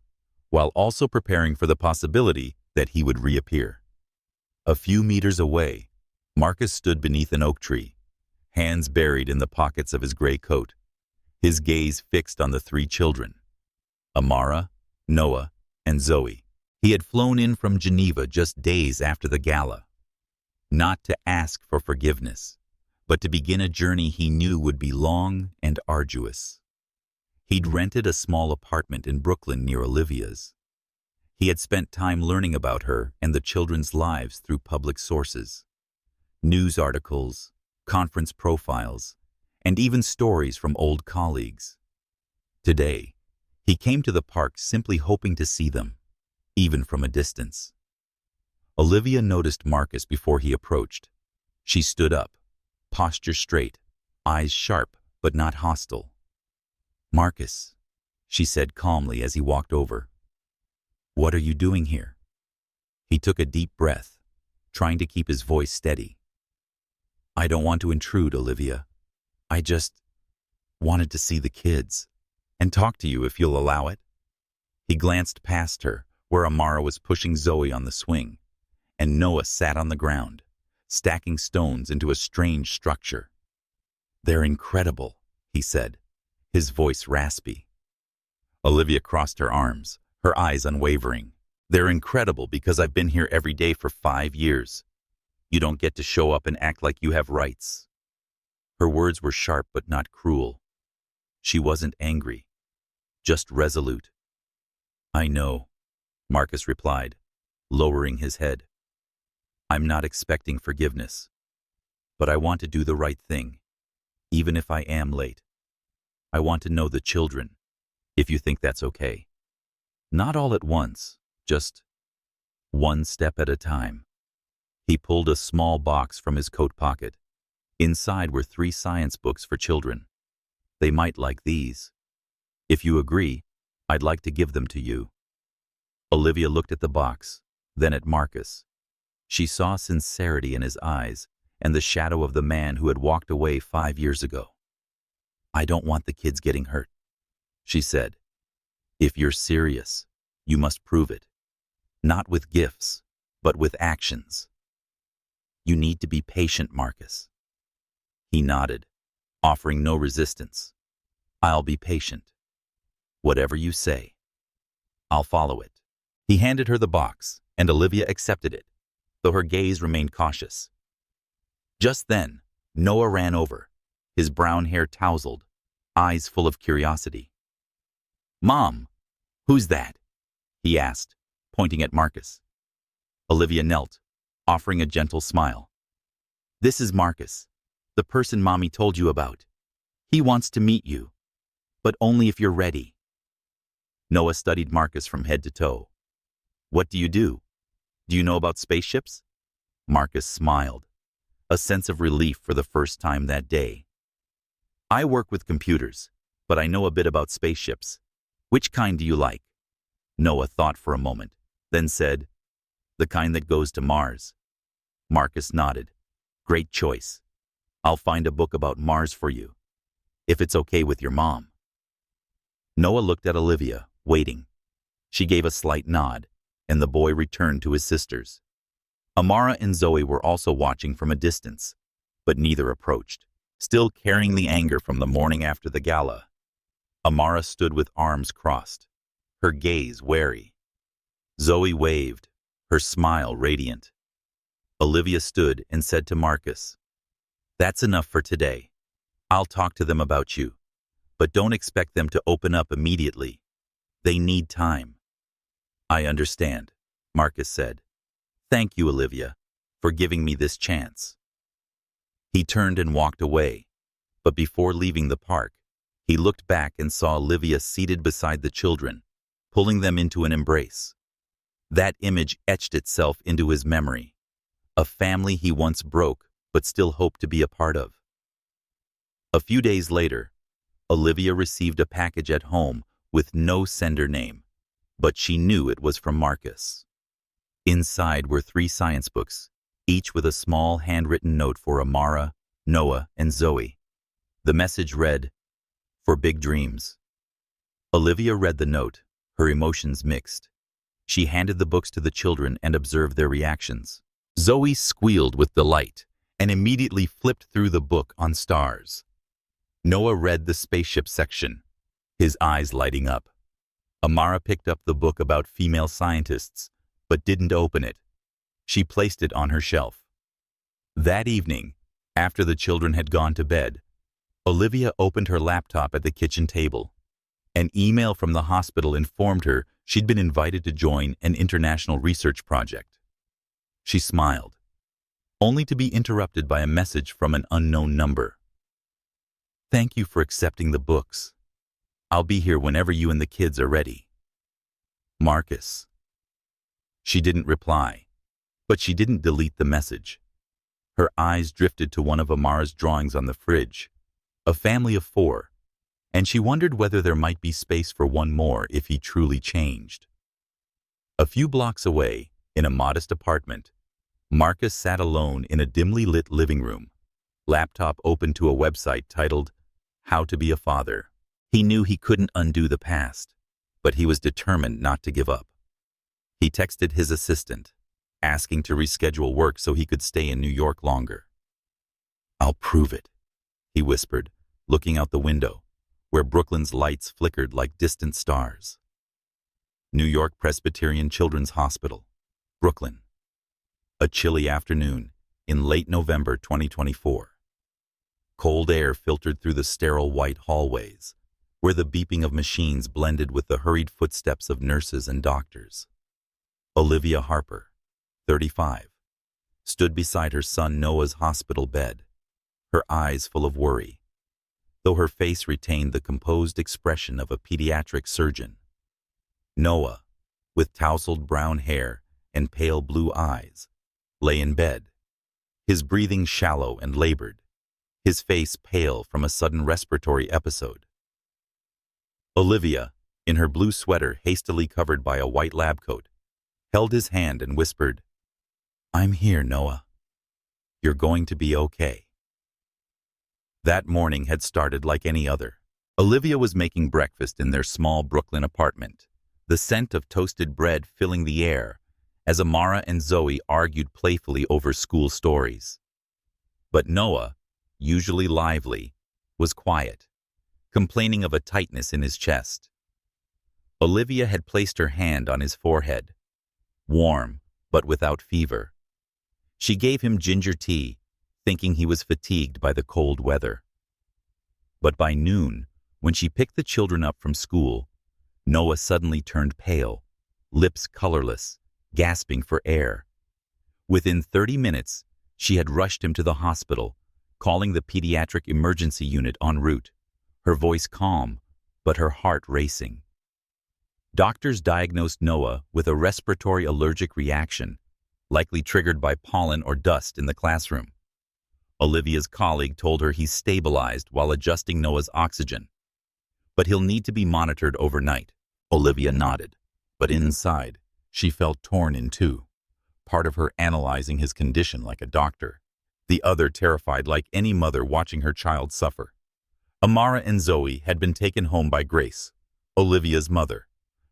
while also preparing for the possibility that he would reappear. A few meters away, Marcus stood beneath an oak tree, hands buried in the pockets of his gray coat, his gaze fixed on the 3 children, Amara, Noah, and Zoe. He had flown in from Geneva just days after the gala, not to ask for forgiveness, but to begin a journey he knew would be long and arduous. He'd rented a small apartment in Brooklyn near Olivia's. He had spent time learning about her and the children's lives through public sources, news articles, conference profiles, and even stories from old colleagues. Today, he came to the park simply hoping to see them, even from a distance. Olivia noticed Marcus before he approached. She stood up, posture straight, eyes sharp but not hostile. "Marcus," she said calmly as he walked over. "What are you doing here?" He took a deep breath, trying to keep his voice steady. "I don't want to intrude, Olivia. I just wanted to see the kids and talk to you if you'll allow it." He glanced past her, where Amara was pushing Zoe on the swing, and Noah sat on the ground, stacking stones into a strange structure. "They're incredible," he said, his voice raspy. Olivia crossed her arms, her eyes unwavering. "They're incredible because I've been here every day for 5 years. You don't get to show up and act like you have rights." Her words were sharp but not cruel. She wasn't angry, just resolute. "I know," Marcus replied, lowering his head. "I'm not expecting forgiveness, but I want to do the right thing, even if I am late. I want to know the children, if you think that's okay. Not all at once, just one step at a time." He pulled a small box from his coat pocket. Inside were 3 science books for children. "They might like these. If you agree, I'd like to give them to you." Olivia looked at the box, then at Marcus. She saw sincerity in his eyes and the shadow of the man who had walked away 5 years ago. "I don't want the kids getting hurt," she said. "If you're serious, you must prove it. Not with gifts, but with actions. You need to be patient, Marcus." He nodded, offering no resistance. "I'll be patient. Whatever you say, I'll follow it." He handed her the box, and Olivia accepted it, though her gaze remained cautious. Just then, Noah ran over, his brown hair tousled, eyes full of curiosity. "Mom, who's that?" he asked, pointing at Marcus. Olivia knelt, offering a gentle smile. "This is Marcus, the person Mommy told you about. He wants to meet you, but only if you're ready." Noah studied Marcus from head to toe. "What do you do? Do you know about spaceships?" Marcus smiled, a sense of relief for the first time that day. "I work with computers, but I know a bit about spaceships. Which kind do you like?" Noah thought for a moment, then said, "The kind that goes to Mars." Marcus nodded. "Great choice. I'll find a book about Mars for you, if it's okay with your mom." Noah looked at Olivia, waiting. She gave a slight nod, and the boy returned to his sisters. Amara and Zoe were also watching from a distance, but neither approached, still carrying the anger from the morning after the gala. Amara stood with arms crossed, her gaze wary. Zoe waved, her smile radiant. Olivia stood and said to Marcus, "That's enough for today. I'll talk to them about you, but don't expect them to open up immediately. They need time." "I understand," Marcus said. "Thank you, Olivia, for giving me this chance." He turned and walked away, but before leaving the park, he looked back and saw Olivia seated beside the children, pulling them into an embrace. That image etched itself into his memory, a family he once broke but still hoped to be a part of. A few days later, Olivia received a package at home with no sender name, but she knew it was from Marcus. Inside were 3 science books, each with a small handwritten note for Amara, Noah, and Zoe. The message read, "For big dreams." Olivia read the note, her emotions mixed. She handed the books to the children and observed their reactions. Zoe squealed with delight and immediately flipped through the book on stars. Noah read the spaceship section, his eyes lighting up. Amara picked up the book about female scientists, but didn't open it. She placed it on her shelf. That evening, after the children had gone to bed, Olivia opened her laptop at the kitchen table. An email from the hospital informed her she'd been invited to join an international research project. She smiled, only to be interrupted by a message from an unknown number. "Thank you for accepting the books. I'll be here whenever you and the kids are ready. Marcus." She didn't reply, but she didn't delete the message. Her eyes drifted to one of Amara's drawings on the fridge, a family of 4, and she wondered whether there might be space for one more if he truly changed. A few blocks away, in a modest apartment, Marcus sat alone in a dimly lit living room, laptop open to a website titled How to Be a Father. He knew he couldn't undo the past, but he was determined not to give up. He texted his assistant, asking to reschedule work so he could stay in New York longer. "I'll prove it," he whispered, looking out the window, where Brooklyn's lights flickered like distant stars. New York Presbyterian Children's Hospital, Brooklyn. A chilly afternoon in late November 2024. Cold air filtered through the sterile white hallways, where the beeping of machines blended with the hurried footsteps of nurses and doctors. Olivia Harper, 35, stood beside her son Noah's hospital bed, her eyes full of worry, though her face retained the composed expression of a pediatric surgeon. Noah, with tousled brown hair and pale blue eyes, lay in bed, his breathing shallow and labored, his face pale from a sudden respiratory episode. Olivia, in her blue sweater hastily covered by a white lab coat, held his hand and whispered, "I'm here, Noah. You're going to be okay." That morning had started like any other. Olivia was making breakfast in their small Brooklyn apartment, the scent of toasted bread filling the air as Amara and Zoe argued playfully over school stories. But Noah, usually lively, was quiet, complaining of a tightness in his chest. Olivia had placed her hand on his forehead, warm but without fever. She gave him ginger tea, thinking he was fatigued by the cold weather. But by noon, when she picked the children up from school, Noah suddenly turned pale, lips colorless, gasping for air. Within 30 minutes, she had rushed him to the hospital, calling the pediatric emergency unit en route, her voice calm, but her heart racing. Doctors diagnosed Noah with a respiratory allergic reaction, likely triggered by pollen or dust in the classroom. Olivia's colleague told her he's stabilized while adjusting Noah's oxygen, but he'll need to be monitored overnight. Olivia nodded, but inside, she felt torn in two, part of her analyzing his condition like a doctor, the other terrified like any mother watching her child suffer. Amara and Zoe had been taken home by Grace, Olivia's mother,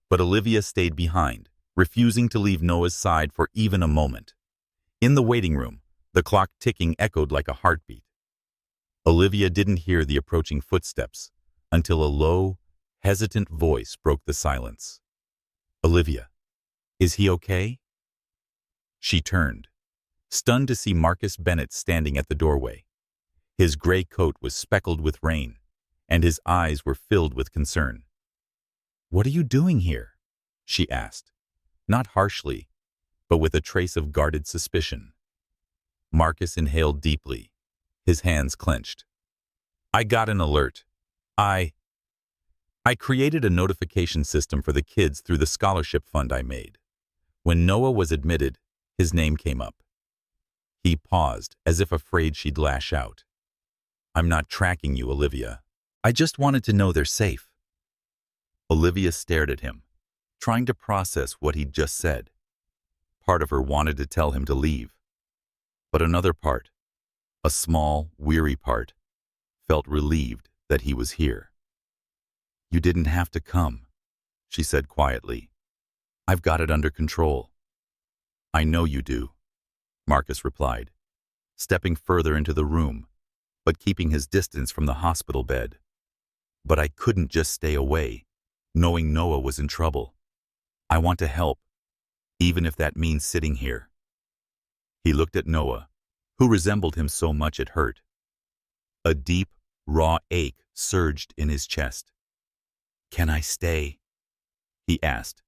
but Olivia stayed behind, refusing to leave Noah's side for even a moment. In the waiting room, the clock ticking echoed like a heartbeat. Olivia didn't hear the approaching footsteps until a low, hesitant voice broke the silence. "Olivia, is he okay?" She turned, stunned to see Marcus Bennett standing at the doorway. His gray coat was speckled with rain, and his eyes were filled with concern. "What are you doing here?" she asked, not harshly, but with a trace of guarded suspicion. Marcus inhaled deeply, his hands clenched. "I got an alert. I created a notification system for the kids through the scholarship fund I made. When Noah was admitted, his name came up." He paused, as if afraid she'd lash out. "I'm not tracking you, Olivia. I just wanted to know they're safe." Olivia stared at him, trying to process what he'd just said. Part of her wanted to tell him to leave, but another part, a small, weary part, felt relieved that he was here. "You didn't have to come," she said quietly. "I've got it under control." "I know you do," Marcus replied, stepping further into the room, but keeping his distance from the hospital bed. "But I couldn't just stay away, knowing Noah was in trouble. I want to help, even if that means sitting here." He looked at Noah, who resembled him so much it hurt. A deep, raw ache surged in his chest. "Can I stay?" he asked,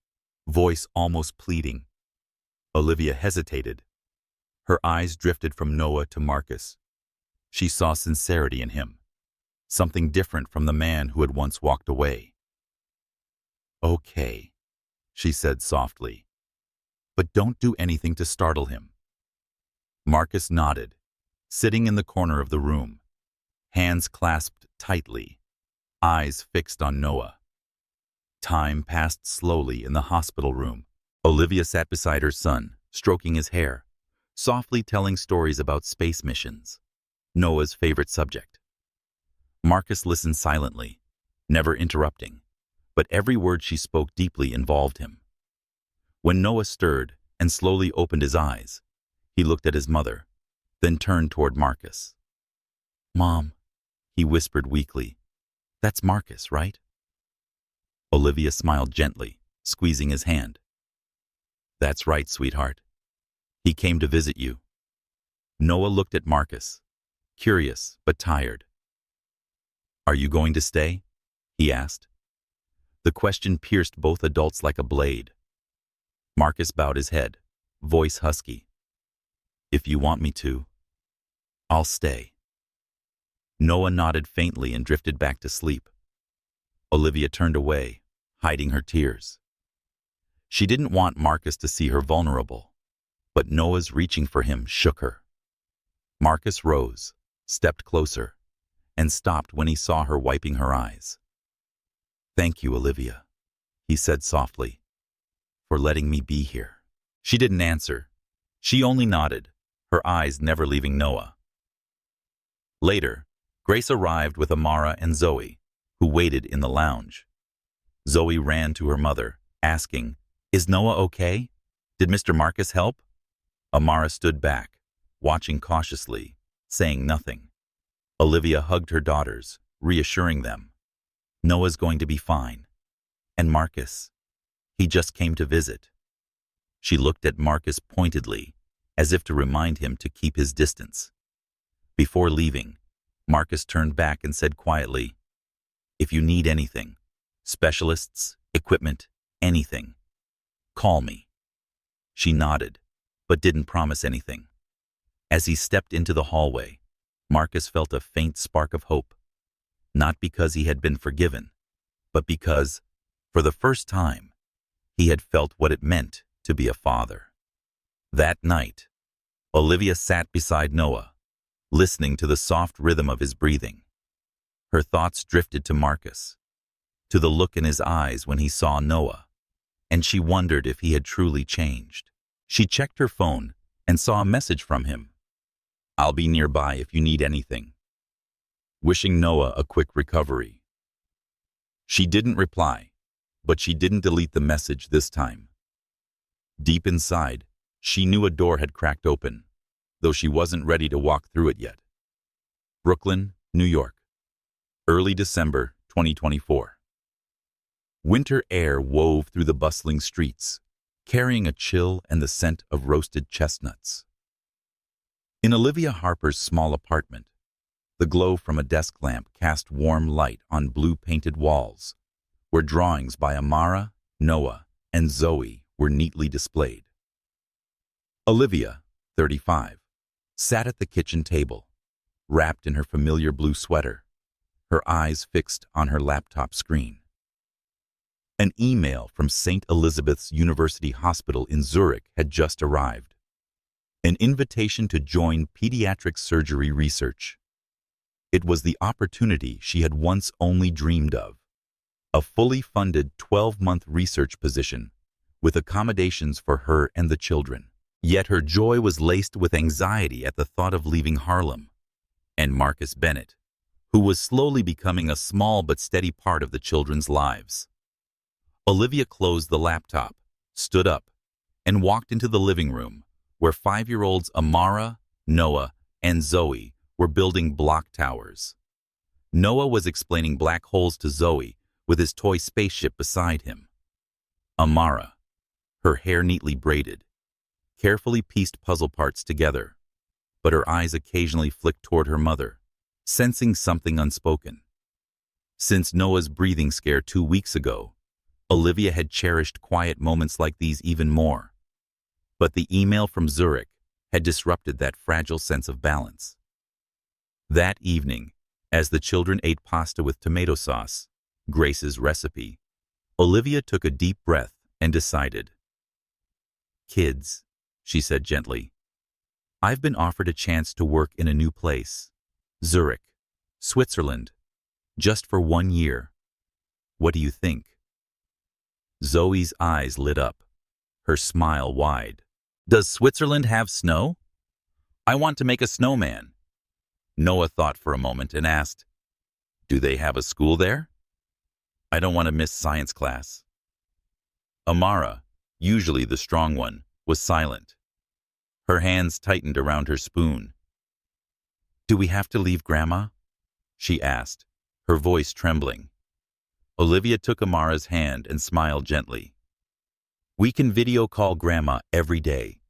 voice almost pleading. Olivia hesitated. Her eyes drifted from Noah to Marcus. She saw sincerity in him, something different from the man who had once walked away. "Okay," she said softly, "but don't do anything to startle him." Marcus nodded, sitting in the corner of the room, hands clasped tightly, eyes fixed on Noah. Time passed slowly in the hospital room. Olivia sat beside her son, stroking his hair, softly telling stories about space missions, Noah's favorite subject. Marcus listened silently, never interrupting, but every word she spoke deeply involved him. When Noah stirred and slowly opened his eyes, he looked at his mother, then turned toward Marcus. "Mom," he whispered weakly, "that's Marcus, right?" Olivia smiled gently, squeezing his hand. "That's right, sweetheart. He came to visit you." Noah looked at Marcus, curious but tired. "Are you going to stay?" he asked. The question pierced both adults like a blade. Marcus bowed his head, voice husky. "If you want me to, I'll stay." Noah nodded faintly and drifted back to sleep. Olivia turned away, hiding her tears. She didn't want Marcus to see her vulnerable, but Noah's reaching for him shook her. Marcus rose, stepped closer, and stopped when he saw her wiping her eyes. "Thank you, Olivia," he said softly, "for letting me be here." She didn't answer. She only nodded, her eyes never leaving Noah. Later, Grace arrived with Amara and Zoe, who waited in the lounge. Zoe ran to her mother, asking, "Is Noah okay? Did Mr. Marcus help?" Amara stood back, watching cautiously, saying nothing. Olivia hugged her daughters, reassuring them. "Noah's going to be fine. And Marcus, he just came to visit." She looked at Marcus pointedly, as if to remind him to keep his distance. Before leaving, Marcus turned back and said quietly, "If you need anything, specialists, equipment, anything, call me." She nodded, but didn't promise anything. As he stepped into the hallway, Marcus felt a faint spark of hope, not because he had been forgiven, but because, for the first time, he had felt what it meant to be a father. That night, Olivia sat beside Noah, listening to the soft rhythm of his breathing. Her thoughts drifted to Marcus, to the look in his eyes when he saw Noah, and she wondered if he had truly changed. She checked her phone and saw a message from him. "I'll be nearby if you need anything. Wishing Noah a quick recovery." She didn't reply, but she didn't delete the message this time. Deep inside, she knew a door had cracked open, though she wasn't ready to walk through it yet. Brooklyn, New York. Early December 2024. Winter air wove through the bustling streets, carrying a chill and the scent of roasted chestnuts. In Olivia Harper's small apartment, the glow from a desk lamp cast warm light on blue-painted walls, where drawings by Amara, Noah, and Zoe were neatly displayed. Olivia, 35, sat at the kitchen table, wrapped in her familiar blue sweater, her eyes fixed on her laptop screen. An email from St. Elizabeth's University Hospital in Zurich had just arrived. An invitation to join pediatric surgery research. It was the opportunity she had once only dreamed of. A fully funded 12-month research position with accommodations for her and the children. Yet her joy was laced with anxiety at the thought of leaving Harlem and Marcus Bennett, who was slowly becoming a small but steady part of the children's lives. Olivia closed the laptop, stood up, and walked into the living room, where 5-year-olds Amara, Noah, and Zoe were building block towers. Noah was explaining black holes to Zoe with his toy spaceship beside him. Amara, her hair neatly braided, carefully pieced puzzle parts together, but her eyes occasionally flicked toward her mother, sensing something unspoken. Since Noah's breathing scare 2 weeks ago, Olivia had cherished quiet moments like these even more. But the email from Zurich had disrupted that fragile sense of balance. That evening, as the children ate pasta with tomato sauce, Grace's recipe, Olivia took a deep breath and decided. "Kids," she said gently, "I've been offered a chance to work in a new place, Zurich, Switzerland, just for 1 year. What do you think?" Zoe's eyes lit up, her smile wide. "Does Switzerland have snow? I want to make a snowman." Noah thought for a moment and asked, "Do they have a school there? I don't want to miss science class." Amara, usually the strong one, was silent. Her hands tightened around her spoon. "Do we have to leave, Grandma?" she asked, her voice trembling. Olivia took Amara's hand and smiled gently. "We can video call Grandma every day,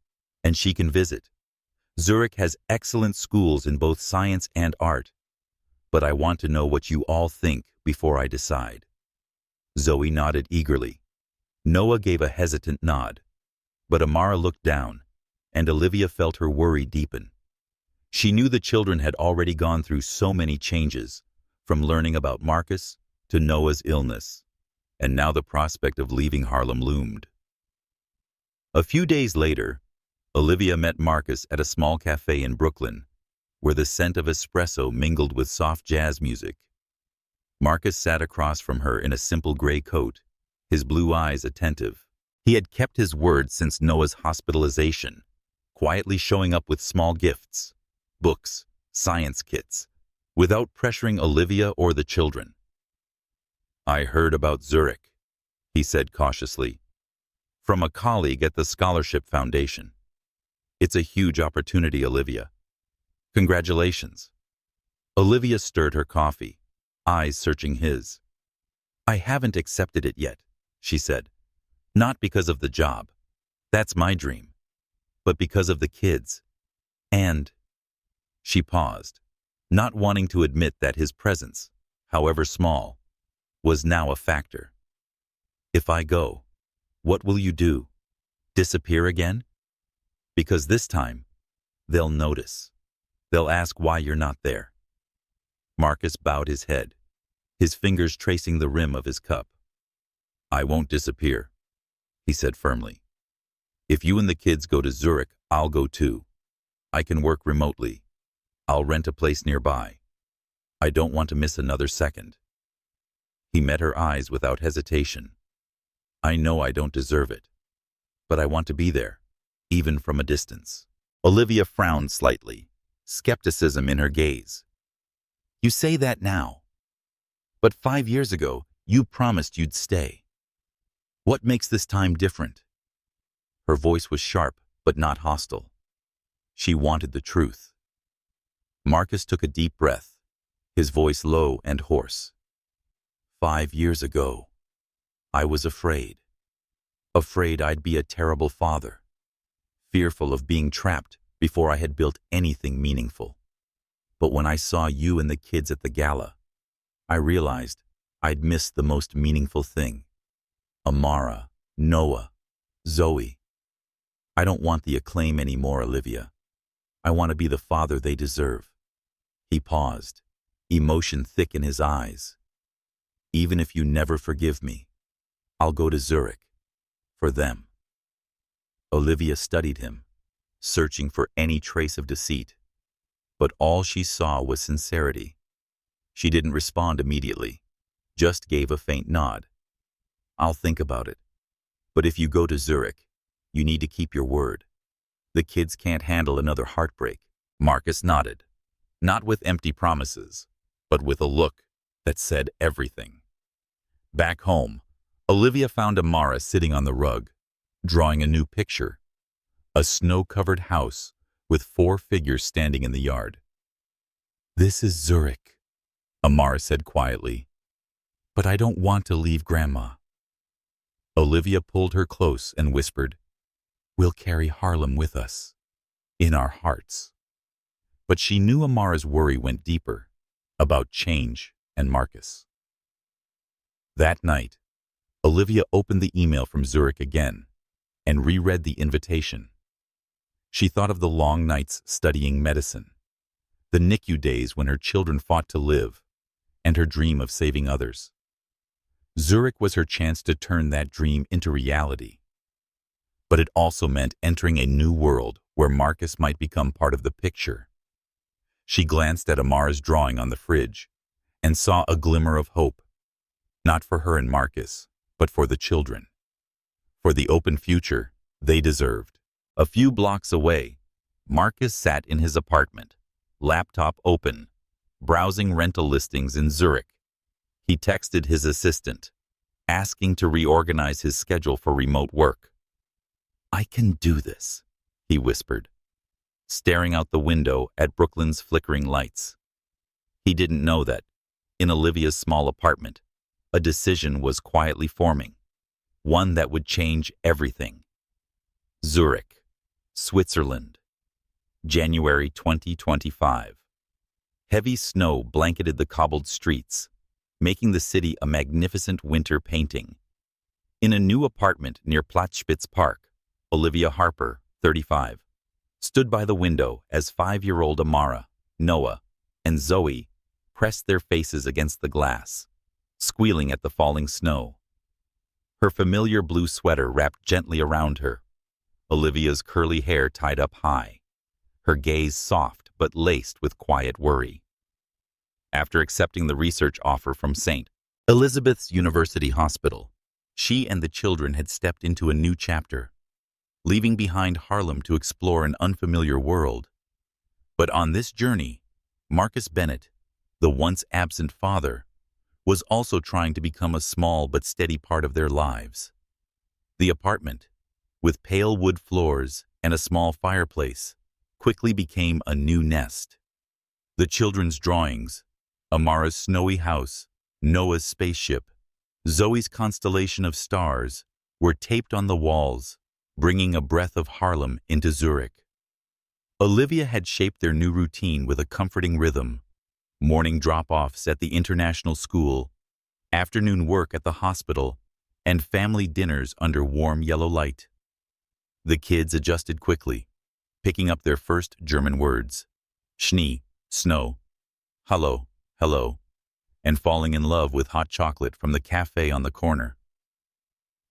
and she can visit. Zurich has excellent schools in both science and art, but I want to know what you all think before I decide." Zoe nodded eagerly. Noah gave a hesitant nod, but Amara looked down, and Olivia felt her worry deepen. She knew the children had already gone through so many changes, from learning about Marcus to Noah's illness, and now the prospect of leaving Harlem loomed. A few days later, Olivia met Marcus at a small cafe in Brooklyn, where the scent of espresso mingled with soft jazz music. Marcus sat across from her in a simple gray coat, his blue eyes attentive. He had kept his word since Noah's hospitalization, quietly showing up with small gifts, books, science kits, without pressuring Olivia or the children. "I heard about Zurich," he said cautiously, "from a colleague at the Scholarship Foundation. It's a huge opportunity, Olivia. Congratulations." Olivia stirred her coffee, eyes searching his. "I haven't accepted it yet," she said. "Not because of the job. That's my dream. But because of the kids. And—" She paused, not wanting to admit that his presence, however small, was now a factor. "If I go, what will you do? Disappear again? Because this time, they'll notice. They'll ask why you're not there." Marcus bowed his head, his fingers tracing the rim of his cup. "I won't disappear," he said firmly. "If you and the kids go to Zurich, I'll go too. I can work remotely. I'll rent a place nearby. I don't want to miss another second." He met her eyes without hesitation. "I know I don't deserve it, but I want to be there, even from a distance." Olivia frowned slightly, skepticism in her gaze. "You say that now. But 5 years ago, you promised you'd stay. What makes this time different?" Her voice was sharp, but not hostile. She wanted the truth. Marcus took a deep breath, his voice low and hoarse. 5 years ago, I was afraid. Afraid I'd be a terrible father. Fearful of being trapped before I had built anything meaningful. But when I saw you and the kids at the gala, I realized I'd missed the most meaningful thing. Amara, Noah, Zoe. I don't want the acclaim anymore, Olivia. I want to be the father they deserve." He paused, emotion thick in his eyes. "Even if you never forgive me, I'll go to Zurich. For them." Olivia studied him, searching for any trace of deceit. But all she saw was sincerity. She didn't respond immediately, just gave a faint nod. "I'll think about it. But if you go to Zurich, you need to keep your word. The kids can't handle another heartbreak." Marcus nodded, not with empty promises, but with a look that said everything. Back home, Olivia found Amara sitting on the rug, drawing a new picture. A snow-covered house with 4 figures standing in the yard. "This is Zurich," Amara said quietly. "But I don't want to leave Grandma." Olivia pulled her close and whispered, "We'll carry Harlem with us, in our hearts." But she knew Amara's worry went deeper, about change and Marcus. That night, Olivia opened the email from Zurich again and reread the invitation. She thought of the long nights studying medicine, the NICU days when her children fought to live, and her dream of saving others. Zurich was her chance to turn that dream into reality. But it also meant entering a new world where Marcus might become part of the picture. She glanced at Amara's drawing on the fridge and saw a glimmer of hope, not for her and Marcus, but for the children, for the open future they deserved. A few blocks away, Marcus sat in his apartment, laptop open, browsing rental listings in Zurich. He texted his assistant, asking to reorganize his schedule for remote work. "I can do this," he whispered, staring out the window at Brooklyn's flickering lights. He didn't know that, in Olivia's small apartment, a decision was quietly forming, one that would change everything. Zurich, Switzerland, January 2025. Heavy snow blanketed the cobbled streets, making the city a magnificent winter painting. In a new apartment near Platzspitz Park, Olivia Harper, 35, stood by the window as 5-year-old Amara, Noah, and Zoe pressed their faces against the glass, squealing at the falling snow. Her familiar blue sweater wrapped gently around her, Olivia's curly hair tied up high, her gaze soft but laced with quiet worry. After accepting the research offer from St. Elizabeth's University Hospital, she and the children had stepped into a new chapter, leaving behind Harlem to explore an unfamiliar world. But on this journey, Marcus Bennett, the once absent father, was also trying to become a small but steady part of their lives. The apartment, with pale wood floors and a small fireplace, quickly became a new nest. The children's drawings, Amara's snowy house, Noah's spaceship, Zoe's constellation of stars, were taped on the walls, bringing a breath of Harlem into Zurich. Olivia had shaped their new routine with a comforting rhythm: morning drop-offs at the international school, afternoon work at the hospital, and family dinners under warm yellow light. The kids adjusted quickly, picking up their first German words, Schnee, snow, hallo, hello, and falling in love with hot chocolate from the cafe on the corner.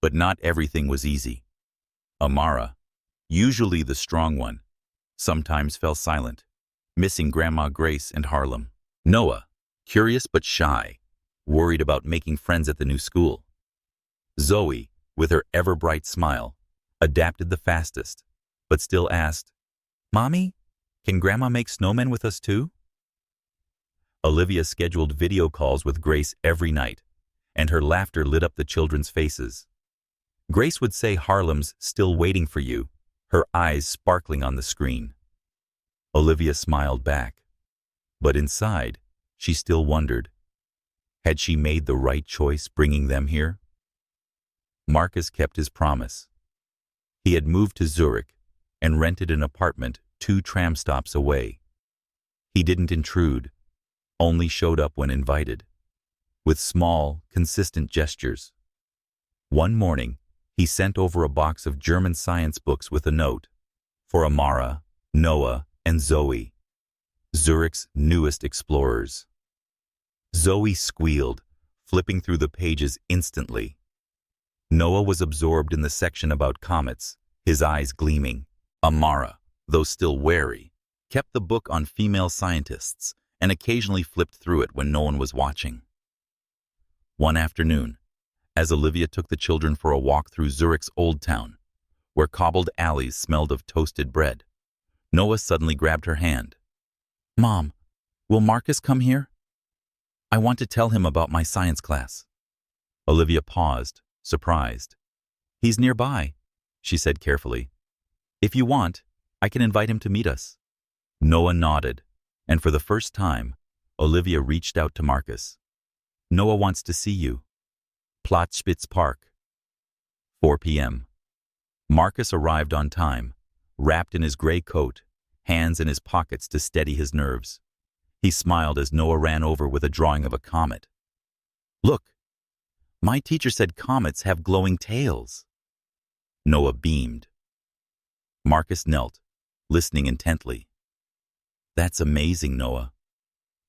But not everything was easy. Amara, usually the strong one, sometimes fell silent, missing Grandma Grace and Harlem. Noah, curious but shy, worried about making friends at the new school. Zoe, with her ever-bright smile, adapted the fastest, but still asked, "Mommy, can Grandma make snowmen with us too?" Olivia scheduled video calls with Grace every night, and her laughter lit up the children's faces. Grace would say Harlem's still waiting for you, her eyes sparkling on the screen. Olivia smiled back, but inside, she still wondered, had she made the right choice bringing them here? Marcus kept his promise. He had moved to Zurich and rented an apartment 2 tram stops away. He didn't intrude, only showed up when invited, with small, consistent gestures. One morning, he sent over a box of German science books with a note, for Amara, Noah, and Zoe, Zurich's newest explorers. Zoe squealed, flipping through the pages instantly. Noah was absorbed in the section about comets, his eyes gleaming. Amara, though still wary, kept the book on female scientists and occasionally flipped through it when no one was watching. One afternoon, as Olivia took the children for a walk through Zurich's Old Town, where cobbled alleys smelled of toasted bread, Noah suddenly grabbed her hand. "Mom, will Marcus come here? I want to tell him about my science class." Olivia paused, surprised. "He's nearby," she said carefully. "If you want, I can invite him to meet us." Noah nodded, and for the first time, Olivia reached out to Marcus. "Noah wants to see you." Platzspitz Park, 4 p.m. Marcus arrived on time, wrapped in his gray coat, hands in his pockets to steady his nerves. He smiled as Noah ran over with a drawing of a comet. "Look, my teacher said comets have glowing tails." Noah beamed. Marcus knelt, listening intently. "That's amazing, Noah.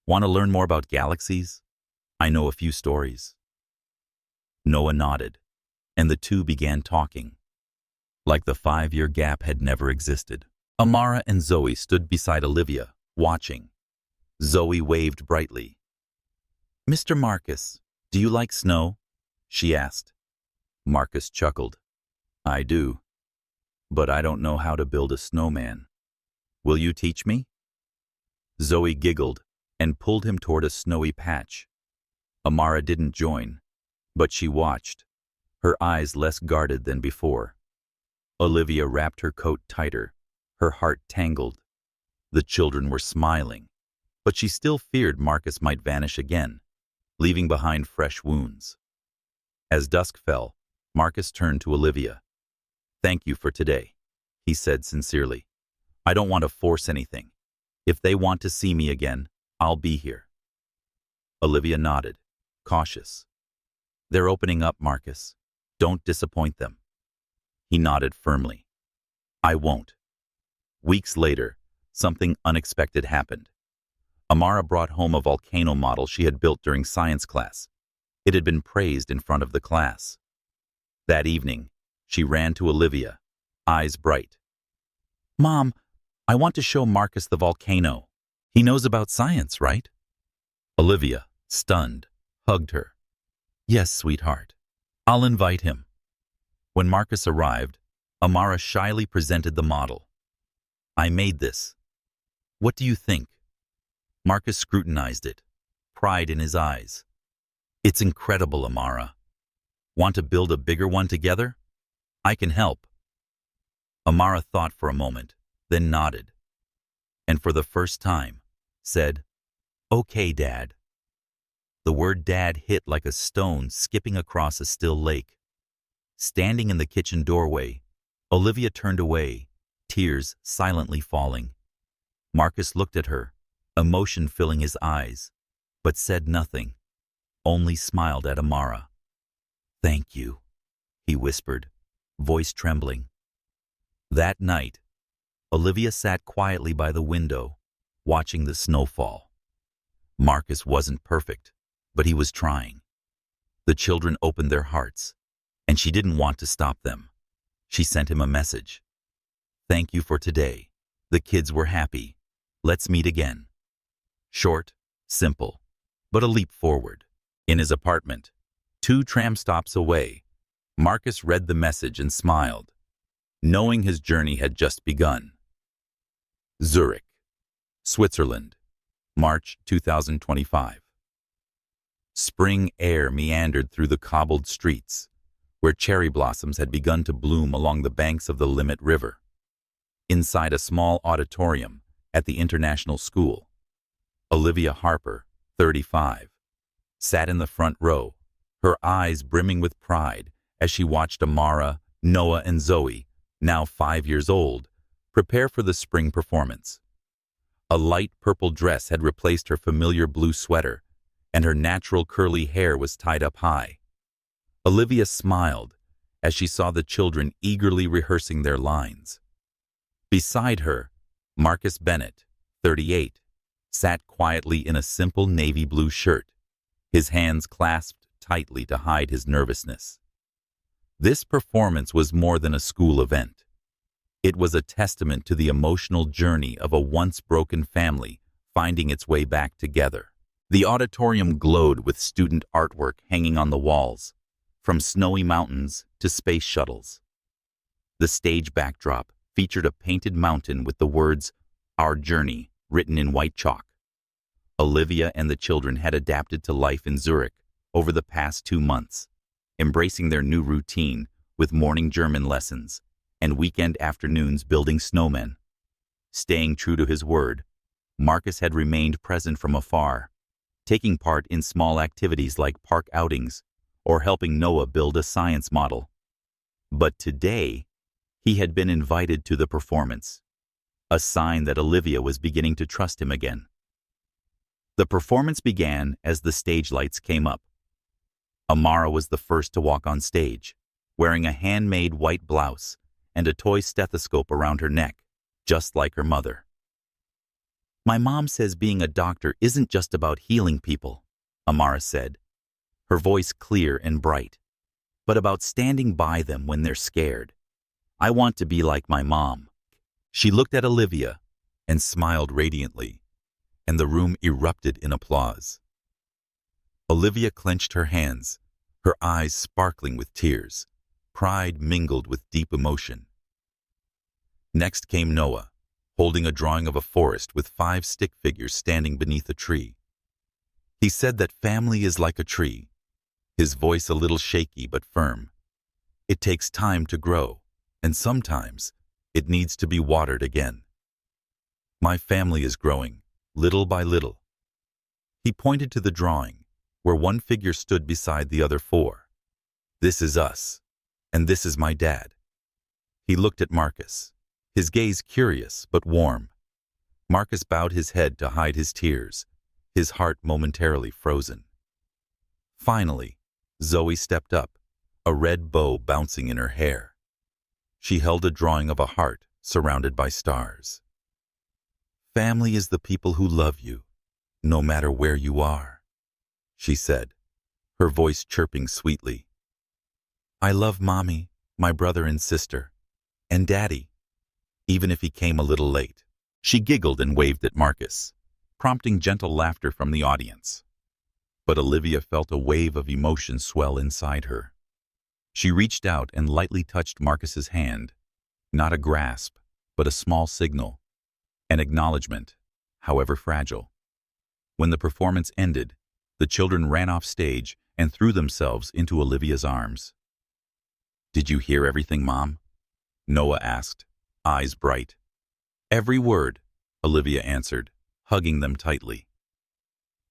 Want to learn more about galaxies? I know a few stories." Noah nodded, and the two began talking, like the 5-year gap had never existed. Amara and Zoe stood beside Olivia, watching. Zoe waved brightly. "Mr. Marcus, do you like snow?" she asked. Marcus chuckled. "I do, but I don't know how to build a snowman. Will you teach me?" Zoe giggled and pulled him toward a snowy patch. Amara didn't join, but she watched, her eyes less guarded than before. Olivia wrapped her coat tighter, her heart tangled. The children were smiling, but she still feared Marcus might vanish again, leaving behind fresh wounds. As dusk fell, Marcus turned to Olivia. "Thank you for today," he said sincerely. "I don't want to force anything. If they want to see me again, I'll be here." Olivia nodded, cautious. "They're opening up, Marcus. Don't disappoint them." He nodded firmly. "I won't." Weeks later, something unexpected happened. Amara brought home a volcano model she had built during science class. It had been praised in front of the class. That evening, she ran to Olivia, eyes bright. "Mom, I want to show Marcus the volcano. He knows about science, right?" Olivia, stunned, hugged her. "Yes, sweetheart. I'll invite him." When Marcus arrived, Amara shyly presented the model. "I made this. What do you think?" Marcus scrutinized it, pride in his eyes. "It's incredible, Amara. Want to build a bigger one together? I can help." Amara thought for a moment, then nodded, and for the first time, said, "Okay, Dad." The word Dad hit like a stone skipping across a still lake. Standing in the kitchen doorway, Olivia turned away, tears silently falling. Marcus looked at her, emotion filling his eyes, but said nothing, only smiled at Amara. "Thank you," he whispered, voice trembling. That night, Olivia sat quietly by the window, watching the snowfall. Marcus wasn't perfect, but he was trying. The children opened their hearts, and she didn't want to stop them. She sent him a message. "Thank you for today. The kids were happy. Let's meet again." Short, simple, but a leap forward. In his apartment, 2 tram stops away, Marcus read the message and smiled, knowing his journey had just begun. Zurich, Switzerland, March 2025. Spring air meandered through the cobbled streets, where cherry blossoms had begun to bloom along the banks of the Limit River. Inside a small auditorium at the international school, Olivia Harper, 35, sat in the front row, her eyes brimming with pride as she watched Amara, Noah, and Zoe, now 5 years old, prepare for the spring performance. A light purple dress had replaced her familiar blue sweater, and her natural curly hair was tied up high. Olivia smiled as she saw the children eagerly rehearsing their lines. Beside her, Marcus Bennett, 38, sat quietly in a simple navy blue shirt, his hands clasped tightly to hide his nervousness. This performance was more than a school event. It was a testament to the emotional journey of a once-broken family finding its way back together. The auditorium glowed with student artwork hanging on the walls, from snowy mountains to space shuttles. The stage backdrop featured a painted mountain with the words, "Our Journey," written in white chalk. Olivia and the children had adapted to life in Zurich over the past 2 months, embracing their new routine with morning German lessons and weekend afternoons building snowmen. Staying true to his word, Marcus had remained present from afar, taking part in small activities like park outings or helping Noah build a science model. But today, he had been invited to the performance, a sign that Olivia was beginning to trust him again. The performance began as the stage lights came up. Amara was the first to walk on stage, wearing a handmade white blouse and a toy stethoscope around her neck, just like her mother. "My mom says being a doctor isn't just about healing people," Amara said, her voice clear and bright, "but about standing by them when they're scared. I want to be like my mom." She looked at Olivia and smiled radiantly, and the room erupted in applause. Olivia clenched her hands, her eyes sparkling with tears, pride mingled with deep emotion. Next came Noah, holding a drawing of a forest with 5 stick figures standing beneath a tree. He said that family is like a tree, his voice a little shaky but firm. It takes time to grow, and sometimes it needs to be watered again. My family is growing, little by little. He pointed to the drawing, where one figure stood beside the other four. This is us, and this is my dad. He looked at Marcus, his gaze curious but warm. Marcus bowed his head to hide his tears, his heart momentarily frozen. Finally, Zoe stepped up, a red bow bouncing in her hair. She held a drawing of a heart surrounded by stars. Family is the people who love you, no matter where you are, she said, her voice chirping sweetly. I love Mommy, my brother and sister, and Daddy, even if he came a little late. She giggled and waved at Marcus, prompting gentle laughter from the audience. But Olivia felt a wave of emotion swell inside her. She reached out and lightly touched Marcus's hand, not a grasp, but a small signal, an acknowledgement, however fragile. When the performance ended, the children ran off stage and threw themselves into Olivia's arms. Did you hear everything, Mom? Noah asked, eyes bright. Every word, Olivia answered, hugging them tightly.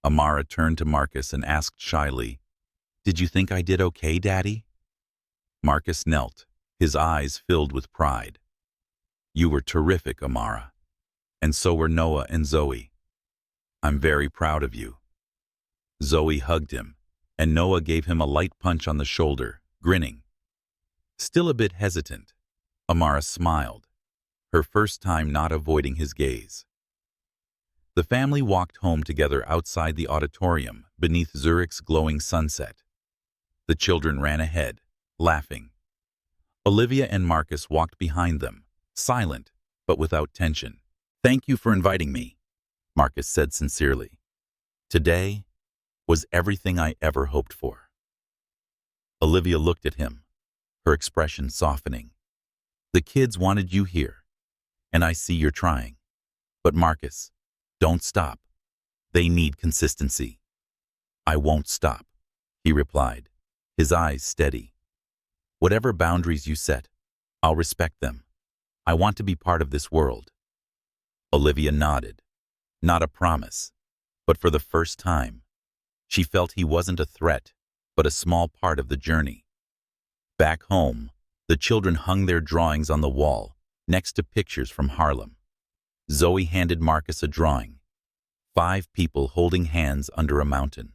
Amara turned to Marcus and asked shyly, Did you think I did okay, Daddy? Marcus knelt, his eyes filled with pride. You were terrific, Amara. And so were Noah and Zoe. I'm very proud of you. Zoe hugged him, and Noah gave him a light punch on the shoulder, grinning. Still a bit hesitant, Amara smiled, her first time not avoiding his gaze. The family walked home together outside the auditorium beneath Zurich's glowing sunset. The children ran ahead, laughing. Olivia and Marcus walked behind them, silent but without tension. Thank you for inviting me, Marcus said sincerely. Today was everything I ever hoped for. Olivia looked at him, her expression softening. The kids wanted you here, and I see you're trying. But Marcus, don't stop. They need consistency. I won't stop, he replied, his eyes steady. Whatever boundaries you set, I'll respect them. I want to be part of this world. Olivia nodded. Not a promise, but for the first time, she felt he wasn't a threat, but a small part of the journey. Back home, the children hung their drawings on the wall, next to pictures from Harlem. Zoe handed Marcus a drawing. 5 people holding hands under a mountain.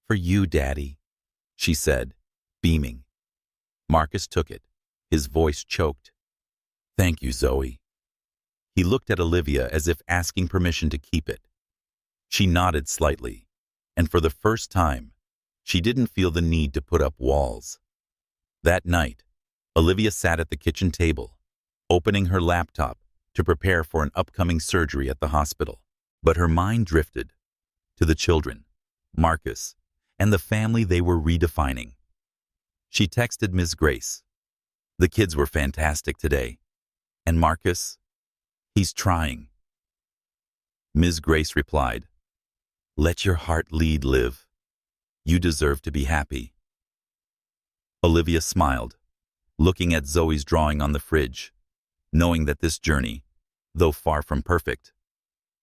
For you, Daddy, she said, beaming. Marcus took it, his voice choked. Thank you, Zoe. He looked at Olivia as if asking permission to keep it. She nodded slightly, and for the first time, she didn't feel the need to put up walls. That night, Olivia sat at the kitchen table, opening her laptop to prepare for an upcoming surgery at the hospital. But her mind drifted to the children, Marcus, and the family they were redefining. She texted Ms. Grace. The kids were fantastic today. And Marcus, he's trying. Ms. Grace replied, Let your heart lead, Liv. You deserve to be happy. Olivia smiled, looking at Zoe's drawing on the fridge, knowing that this journey, though far from perfect,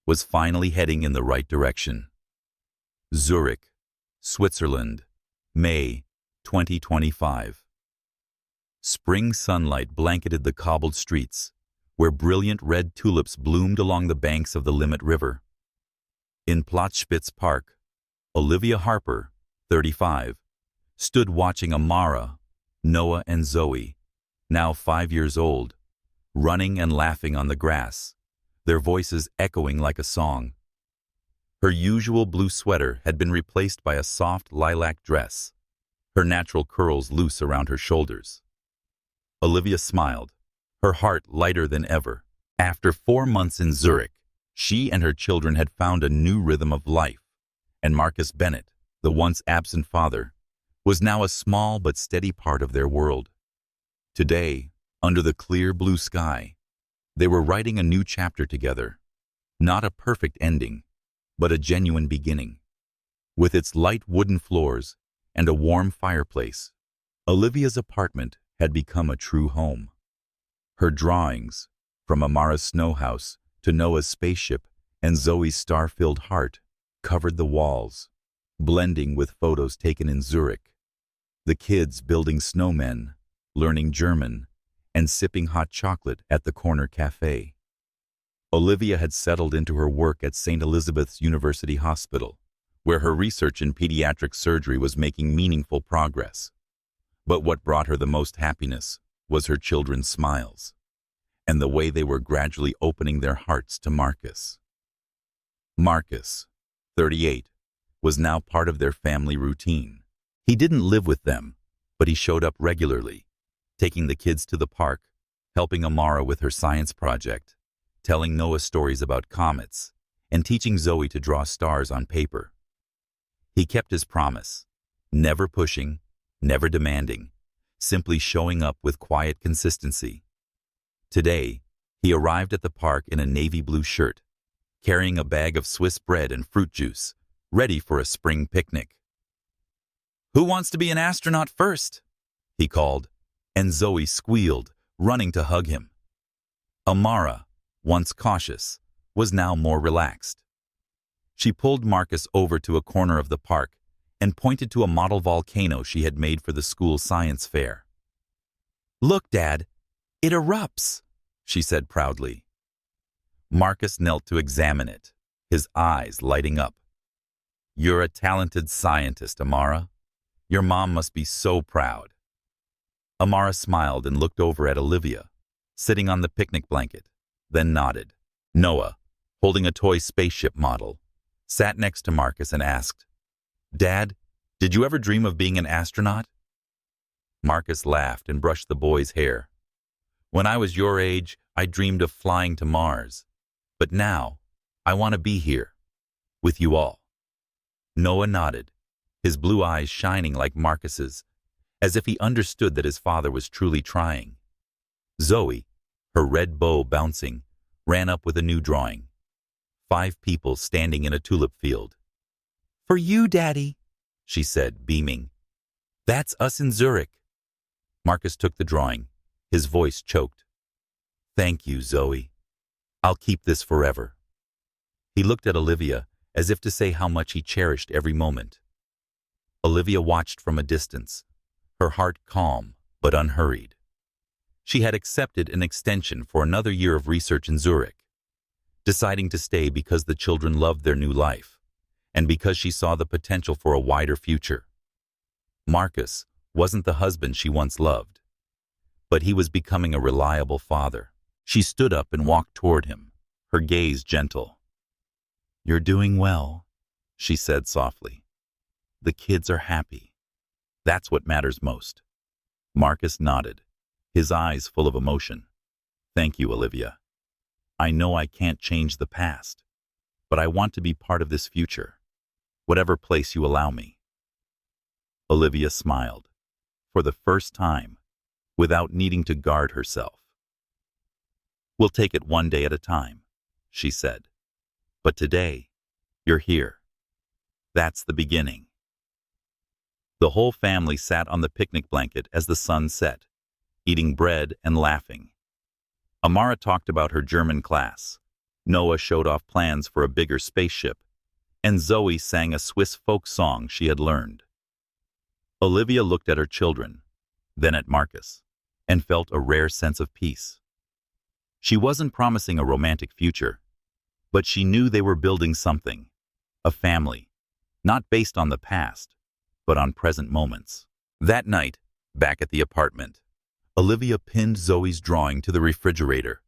was finally heading in the right direction. Zurich, Switzerland, May 2025. Spring sunlight blanketed the cobbled streets, where brilliant red tulips bloomed along the banks of the Limit River. In Platzspitz Park, Olivia Harper, 35, stood watching Amara, Noah, and Zoe, now 5 years old, running and laughing on the grass, their voices echoing like a song. Her usual blue sweater had been replaced by a soft lilac dress, her natural curls loose around her shoulders. Olivia smiled, her heart lighter than ever. After 4 months in Zurich, she and her children had found a new rhythm of life, and Marcus Bennett, the once absent father, was now a small but steady part of their world. Today, under the clear blue sky, they were writing a new chapter together, not a perfect ending, but a genuine beginning. With its light wooden floors and a warm fireplace, Olivia's apartment had become a true home. Her drawings, from Amara's snow house to Noah's spaceship and Zoe's star-filled heart, covered the walls, blending with photos taken in Zurich. The kids building snowmen, learning German, and sipping hot chocolate at the corner cafe. Olivia had settled into her work at St. Elizabeth's University Hospital, where her research in pediatric surgery was making meaningful progress. But what brought her the most happiness was her children's smiles, and the way they were gradually opening their hearts to Marcus. Marcus, 38, was now part of their family routine. He didn't live with them, but he showed up regularly, taking the kids to the park, helping Amara with her science project, telling Noah stories about comets, and teaching Zoe to draw stars on paper. He kept his promise, never pushing, never demanding, simply showing up with quiet consistency. Today, he arrived at the park in a navy blue shirt, carrying a bag of Swiss bread and fruit juice, ready for a spring picnic. "Who wants to be an astronaut first?" he called, and Zoe squealed, running to hug him. Amara, once cautious, was now more relaxed. She pulled Marcus over to a corner of the park and pointed to a model volcano she had made for the school science fair. "Look, Dad, it erupts," she said proudly. Marcus knelt to examine it, his eyes lighting up. "You're a talented scientist, Amara. Your mom must be so proud." Amara smiled and looked over at Olivia, sitting on the picnic blanket, then nodded. Noah, holding a toy spaceship model, sat next to Marcus and asked, "Dad, did you ever dream of being an astronaut?" Marcus laughed and brushed the boy's hair. "When I was your age, I dreamed of flying to Mars. But now, I want to be here, with you all." Noah nodded, his blue eyes shining like Marcus's, as if he understood that his father was truly trying. Zoe, her red bow bouncing, ran up with a new drawing. 5 people standing in a tulip field. "For you, Daddy," she said, beaming. "That's us in Zurich." Marcus took the drawing, his voice choked. "Thank you, Zoe. I'll keep this forever." He looked at Olivia as if to say how much he cherished every moment. Olivia watched from a distance, her heart calm but unhurried. She had accepted an extension for another year of research in Zurich, deciding to stay because the children loved their new life, and because she saw the potential for a wider future. Marcus wasn't the husband she once loved, but he was becoming a reliable father. She stood up and walked toward him, her gaze gentle. "You're doing well," she said softly. "The kids are happy. That's what matters most." Marcus nodded, his eyes full of emotion. "Thank you, Olivia. I know I can't change the past, but I want to be part of this future, whatever place you allow me." Olivia smiled, for the first time, without needing to guard herself. "We'll take it one day at a time," she said. "But today, you're here. That's the beginning." The whole family sat on the picnic blanket as the sun set, eating bread and laughing. Amara talked about her German class, Noah showed off plans for a bigger spaceship, and Zoe sang a Swiss folk song she had learned. Olivia looked at her children, then at Marcus, and felt a rare sense of peace. She wasn't promising a romantic future, but she knew they were building something, a family, not based on the past, but on present moments. That night, back at the apartment, Olivia pinned Zoe's drawing to the refrigerator,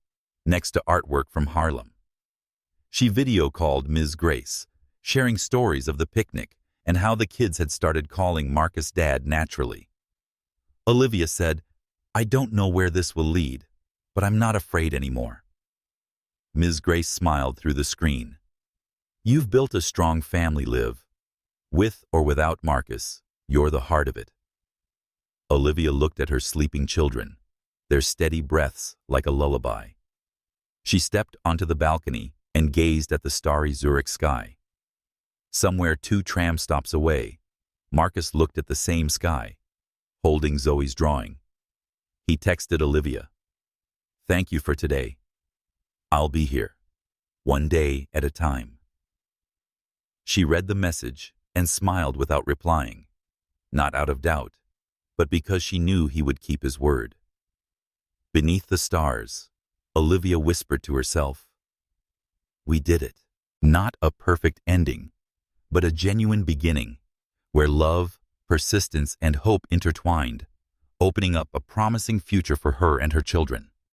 next to artwork from Harlem. She video called Ms. Grace, sharing stories of the picnic and how the kids had started calling Marcus Dad naturally. Olivia said, "I don't know where this will lead, but I'm not afraid anymore." Ms. Grace smiled through the screen. "You've built a strong family, Liv. With or without Marcus, you're the heart of it." Olivia looked at her sleeping children, their steady breaths like a lullaby. She stepped onto the balcony and gazed at the starry Zurich sky. Somewhere 2 tram stops away, Marcus looked at the same sky, holding Zoe's drawing. He texted Olivia, "Thank you for today. I'll be here, one day at a time." She read the message and smiled without replying, not out of doubt, but because she knew he would keep his word. Beneath the stars, Olivia whispered to herself, "We did it." Not a perfect ending, but a genuine beginning, where love, persistence, and hope intertwined, opening up a promising future for her and her children.